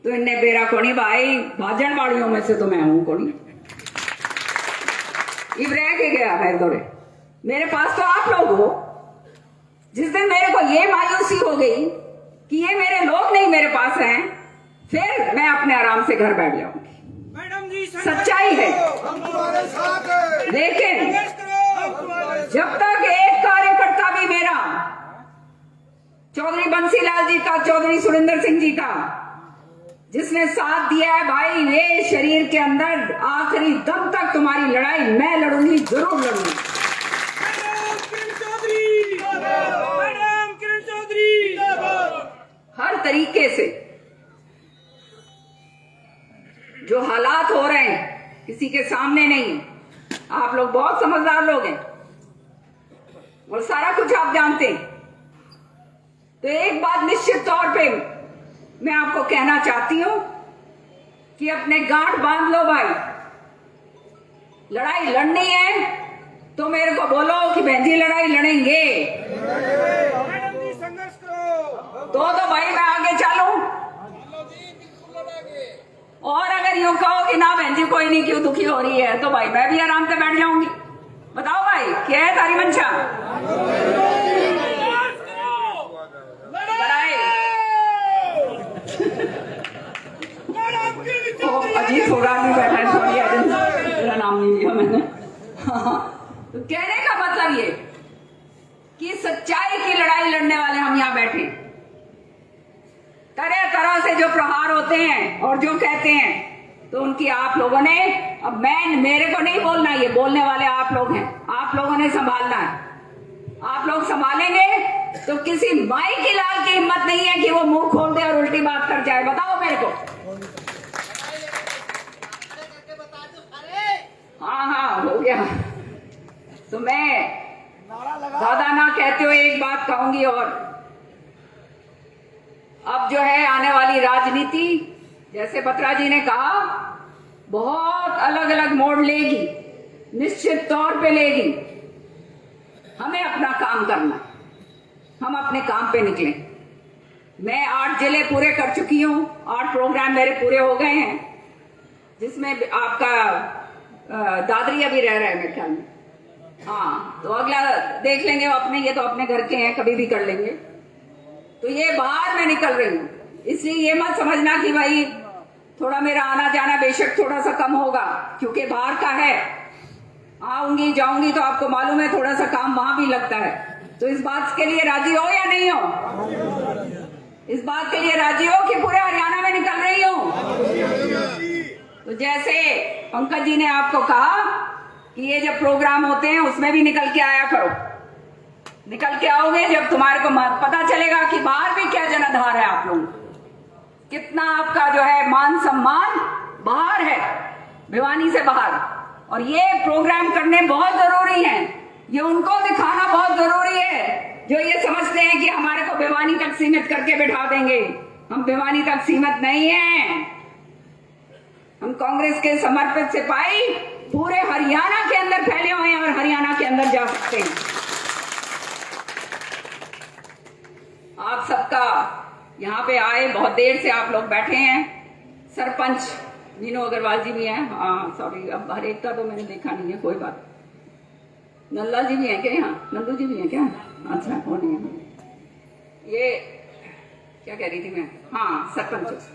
तो इनने बेरा कोनी भाई, भाजन वाड़ियों में से तो मैं हूं कोनी। इब रह के गया मेरे दौड़े, मेरे पास तो आप लोग हो। जिस दिन मेरे को ये मायूसी हो गई कि ये मेरे लोग नहीं मेरे पास हैं, फिर मैं अपने आराम से घर बैठ जाऊंगी। सच्चाई है। लेकिन जब तक एक कार्यकर्ता भी मेरा, चौधरी बंसीलाल जी का, चौधरी सुरेंद्र सिंह जी का, जिसने साथ दिया है भाई, ये शरीर के अंदर आखिरी दम तक तुम्हारी लड़ाई मैं लड़ूंगी, जरूर लड़ूंगी। हर तरीके से जो हालात हो रहे हैं किसी के सामने नहीं। आप लोग बहुत समझदार लोग हैं और सारा कुछ आप जानते हैं। तो एक बात निश्चित तौर पे मैं आपको कहना चाहती हूं कि अपने गांठ बांध लो भाई। लड़ाई लड़नी है तो मेरे को बोलो कि बहन जी लड़ाई लड़ेंगे, संघर्ष करो तो भाई मैं आगे चलूं। और अगर यूं कहो कि ना बहन जी कोई नहीं, क्यों दुखी हो रही है, तो भाई मैं भी आराम से बैठ जाऊंगी। बताओ भाई क्या है तारी मंशा? अजीत फोगाट भी बैठा है, सॉरी मेरा नाम नहीं लिया मैंने। तो कहने का मतलब ये कि सच्चाई की लड़ाई लड़ने वाले हम यहाँ बैठे। तरह तरह से जो प्रहार होते हैं और जो कहते हैं, तो उनकी आप लोगों ने, अब मेरे को नहीं बोलना, ये बोलने वाले आप लोग हैं, आप लोगों ने संभालना है। आप लोग संभालेंगे तो किसी माई की लाल की हिम्मत नहीं है कि वो मुंह खोल दे और उल्टी बात कर जाए। बताओ मेरे को। हाँ हो गया। तो मैं ज्यादा ना कहते हुए एक बात कहूंगी, और अब जो है आने वाली राजनीति, जैसे बत्रा जी ने कहा, बहुत अलग अलग मोड़ लेगी, निश्चित तौर पे लेगी। हमें अपना काम करना, हम अपने काम पे निकले। मैं 8 जिले पूरे कर चुकी हूँ, 8 प्रोग्राम मेरे पूरे हो गए हैं, जिसमें आपका दादरी अभी रह रहा है मेरे ख्याल में। हाँ, तो अगला देख लेंगे अपने, ये तो अपने घर के हैं, कभी भी कर लेंगे। तो ये बाहर मैं निकल रही हूँ, इसलिए ये मत समझना कि भाई थोड़ा मेरा आना जाना बेशक थोड़ा सा कम होगा क्योंकि बाहर का है, आऊंगी जाऊंगी तो आपको मालूम है थोड़ा सा काम वहां भी लगता है। तो इस बात के लिए राजी हो या नहीं हो? इस बात के लिए राजी हो कि पूरे हरियाणा में निकल रही हो? तो जैसे पंकज जी ने आपको कहा कि ये जब प्रोग्राम होते हैं उसमें भी निकल के आया करो। निकल के आओगे जब तुम्हारे को पता चलेगा कि बाहर भी क्या जनाधार है, आप लोग कितना आपका जो है मान सम्मान बाहर है, भिवानी से बाहर। और ये प्रोग्राम करने बहुत जरूरी है, ये उनको दिखाना बहुत जरूरी है जो ये समझते हैं कि हमारे को भिवानी तक सीमित करके बिठा देंगे। हम भिवानी तक सीमित नहीं हैं। हम कांग्रेस के समर्पित सिपाही पूरे हरियाणा के अंदर फैले हुए हैं और हरियाणा के अंदर जा सकते हैं। आप सबका यहाँ पे आए, बहुत देर से आप लोग बैठे हैं। सरपंच मीनू अग्रवाल जी भी हैं, हाँ सॉरी, अब हर एक का तो मैंने देखा नहीं है, कोई बात। नल्ला जी भी हैं क्या यहाँ? नंदू जी भी हैं क्या? अच्छा, वो नहीं है। ये क्या कह रही थी मैं? हाँ, सरपंच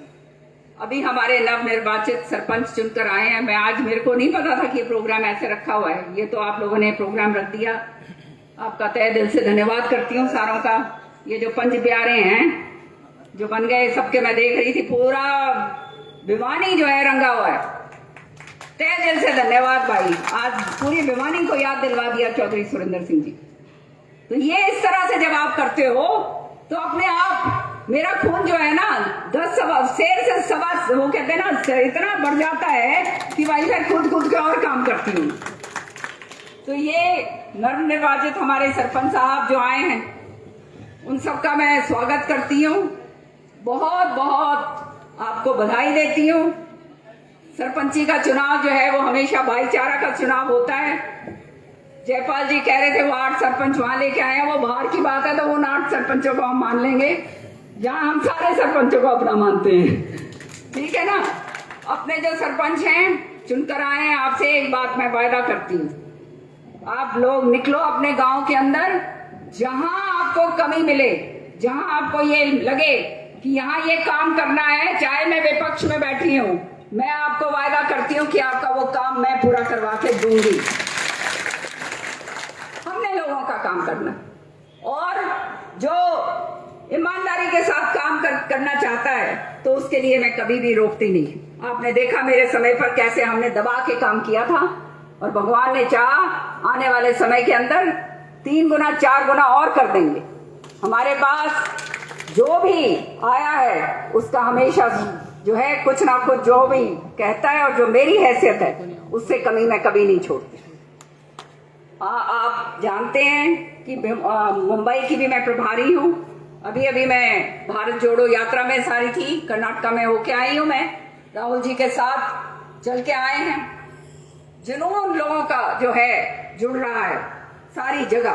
अभी हमारे नवनिर्वाचित सरपंच चुनकर आए हैं। मैं आज, मेरे को नहीं पता था कि ये प्रोग्राम ऐसे रखा हुआ है, ये तो आप लोगों ने प्रोग्राम रख दिया। आपका तहे दिल से धन्यवाद करती हूँ सारों का। ये जो पंच प्यारे हैं जो बन गए, सबके मैं देख रही थी, पूरा भिवानी जो है रंगा हुआ है। तहे दिल से धन्यवाद भाई, आज पूरी भिवानी को याद दिलवा दिया चौधरी सुरेंद्र सिंह जी। तो ये इस तरह से जब आप करते हो तो अपने आप मेरा खून जो है ना 10 शेर से सवा, वो कहते हैं ना, इतना बढ़ जाता है कि भाई मैं खुद के और काम करती हूँ। तो ये नवनिर्वाचित हमारे सरपंच साहब जो आए हैं उन सबका मैं स्वागत करती हूँ, बहुत बहुत आपको बधाई देती हूँ। सरपंची का चुनाव जो है वो हमेशा भाईचारा का चुनाव होता है। जयपाल जी कह रहे थे वो 8 सरपंच वहां लेके आए हैं, वो बाहर की बात है, तो वो 8 सरपंचों को हम मान लेंगे, जहां हम सारे सरपंचों को अपना मानते हैं, ठीक है ना। अपने जो सरपंच हैं चुनकर आए हैं, आपसे एक बात मैं वायदा करती हूँ, आप लोग निकलो अपने गांव के अंदर, जहां आपको कमी मिले, जहां आपको ये लगे कि यहाँ ये काम करना है, चाहे मैं विपक्ष में बैठी हूँ, मैं आपको वायदा करती हूँ कि आपका वो काम मैं पूरा करवा के दूंगी। हमने लोगों का काम करना, और जो ईमानदारी के साथ काम करना चाहता है तो उसके लिए मैं कभी भी रोकती नहीं। आपने देखा मेरे समय पर कैसे हमने दबा के काम किया था, और भगवान ने चाहा आने वाले समय के अंदर 3 गुना 4 गुना और कर देंगे। हमारे पास जो भी आया है उसका हमेशा जो है कुछ ना कुछ जो भी कहता है, और जो मेरी हैसियत है उससे कमी मैं कभी नहीं छोड़ती। आप जानते हैं कि मुंबई की भी मैं प्रभारी हूँ। अभी मैं भारत जोड़ो यात्रा में सारी थी, कर्नाटका में होके आई हूँ। मैं राहुल जी के साथ चल के आए हैं। जुनून लोगों का जो है जुड़ रहा है सारी जगह,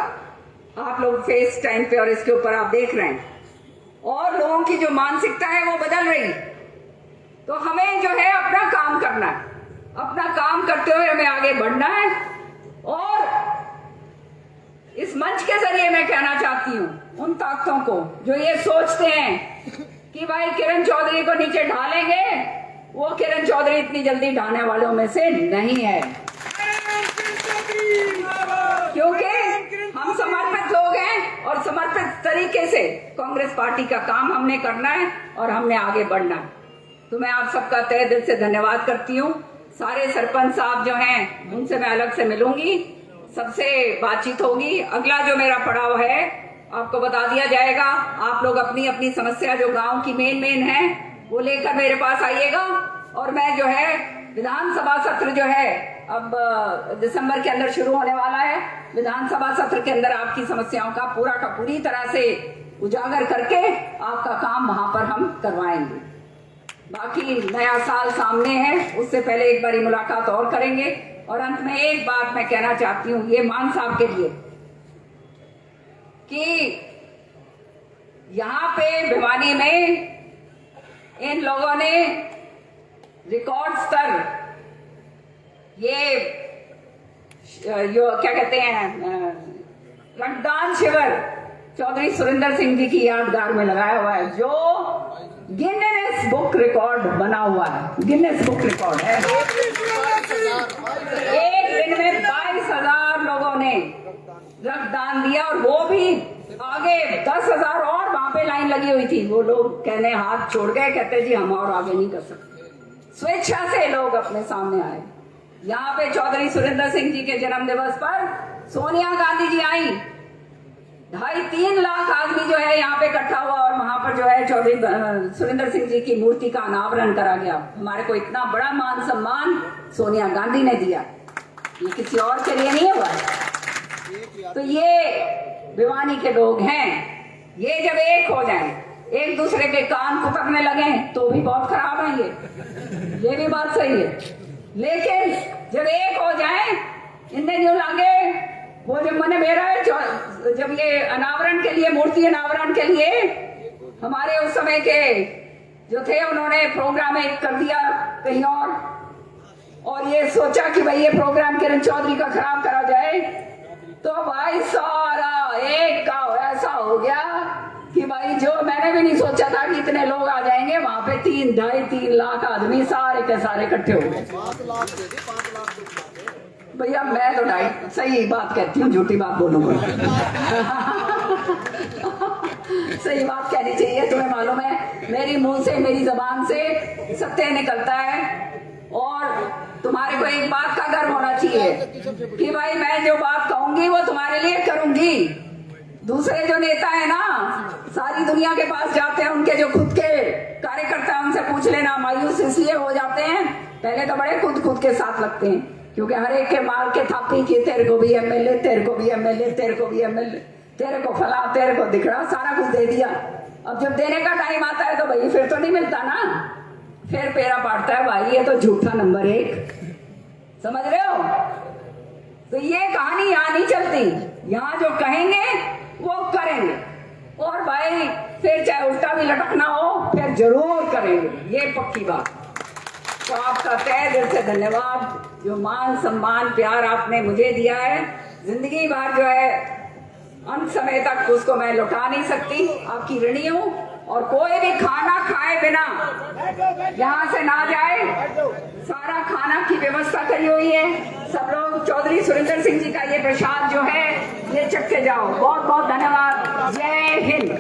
आप लोग फेस टाइम पे और इसके ऊपर आप देख रहे हैं, और लोगों की जो मानसिकता है वो बदल रही। तो हमें जो है अपना काम करना है, अपना काम करते हुए हमें आगे बढ़ना है। और इस मंच के जरिए मैं कहना चाहती हूँ उन ताकतों को जो ये सोचते हैं कि भाई किरण चौधरी को नीचे ढालेंगे, वो किरण चौधरी इतनी जल्दी ढाने वालों में से नहीं है, क्योंकि हम समर्पित लोग हैं और समर्पित तरीके से कांग्रेस पार्टी का काम हमने करना है और हमने आगे बढ़ना है। तो मैं आप सबका तहे दिल से धन्यवाद करती हूँ। सारे सरपंच साहब जो हैं उनसे मैं अलग से मिलूंगी, सबसे बातचीत होगी। अगला जो मेरा पड़ाव है आपको बता दिया जाएगा। आप लोग अपनी अपनी समस्या जो गांव की मेन है वो लेकर मेरे पास आइएगा, और मैं जो है विधानसभा सत्र जो है अब दिसंबर के अंदर शुरू होने वाला है, विधानसभा सत्र के अंदर आपकी समस्याओं का पूरी तरह से उजागर करके आपका काम वहां पर हम करवाएंगे। बाकी नया साल सामने है, उससे पहले एक बारी मुलाकात और करेंगे। और अंत में एक बात मैं कहना चाहती हूँ ये मान साहब के लिए कि यहाँ पे भिवानी में इन लोगों ने रिकॉर्ड स्तर ये क्या कहते हैं रक्तदान शिविर चौधरी सुरेंद्र सिंह जी की यादगार में लगाया हुआ है, जो गिनेस बुक रिकॉर्ड बना हुआ है, गिनेस बुक रिकॉर्ड है। एक दिन में 22,000 लोगों ने रक्तदान दिया, और वो भी आगे 10,000 और वहां पे लाइन लगी हुई थी। वो लोग कहने हाथ छोड़ गए, कहते जी हम और आगे नहीं कर सकते। स्वेच्छा से लोग अपने सामने आए। यहाँ पे चौधरी सुरेंद्र सिंह जी के जन्म दिवस पर सोनिया गांधी जी आई, 2.5-3 लाख आदमी जो है यहाँ पे इकट्ठा हुआ, और वहां पर जो है चौधरी सुरेंद्र सिंह जी की मूर्ति का अनावरण करा गया। हमारे को इतना बड़ा मान सम्मान सोनिया गांधी ने दिया, ये किसी और के लिए नहीं हुआ। तो ये भिवानी के लोग हैं, ये जब एक हो जाएं, एक दूसरे के कान कुतरने लगे तो भी बहुत खराब है ये भी बात सही है। लेकिन जब एक हो जाए, इनने न्यू लागे वो जब मैंने मेरा जब ये अनावरण के लिए, मूर्ति अनावरण के लिए हमारे उस समय के जो थे उन्होंने प्रोग्राम एक कर दिया कहीं और ये सोचा कि भाई ये प्रोग्राम किरण चौधरी का खराब करा जाए, तो भाई सारा एक का ऐसा हो गया कि भाई जो मैंने भी नहीं सोचा था कि इतने लोग आ जाएंगे, वहां पे 2.5-3 लाख आदमी सारे के सारे इकट्ठे हो गए। भैया मैं तो सही बात कहती हूँ, झूठी बात बोलूंगा। सही बात कहनी चाहिए, तुम्हें मालूम है मेरी मुंह से, मेरी जबान से सत्य निकलता है। और तुम्हारे को एक बात का गर्व होना चाहिए कि भाई मैं जो बात कहूंगी वो तुम्हारे लिए करूंगी। दूसरे जो नेता है ना, सारी दुनिया के पास जाते हैं, उनके जो खुद के कार्यकर्ता हैं उनसे पूछ लेना, मायूस इसलिए हो जाते हैं। पहले तो बड़े खुद के साथ लगते हैं, क्योंकि हर एक के माल के थापी की, तेरे को भी एमएलए, तेरे को भी एमएलए, तेरे को भी एमएलए, तेरे को फला, तेरे को दिखड़ा, सारा कुछ दे दिया। अब जब देने का टाइम आता है तो भाई फिर तो नहीं मिलता ना, फिर पेरा पाटता है भाई, ये तो झूठा नंबर 1। समझ रहे हो? तो ये कहानी यहाँ नहीं चलती, यहाँ जो कहेंगे वो करेंगे, और भाई फिर चाहे उल्टा भी लटकना हो फिर जरूर करेंगे, ये पक्की बात। तो आपका तहे दिल से धन्यवाद, जो मान सम्मान प्यार आपने मुझे दिया है, जिंदगी भर जो है अंत समय तक उसको मैं लौटा नहीं सकती, आपकी ऋणी हूँ। और कोई भी खाना खाए बिना यहाँ से ना जाए, सारा खाना की व्यवस्था करी हुई है। सब लोग चौधरी सुरेंद्र सिंह जी का ये प्रसाद जो है ये चख के जाओ। बहुत बहुत धन्यवाद। जय हिंद।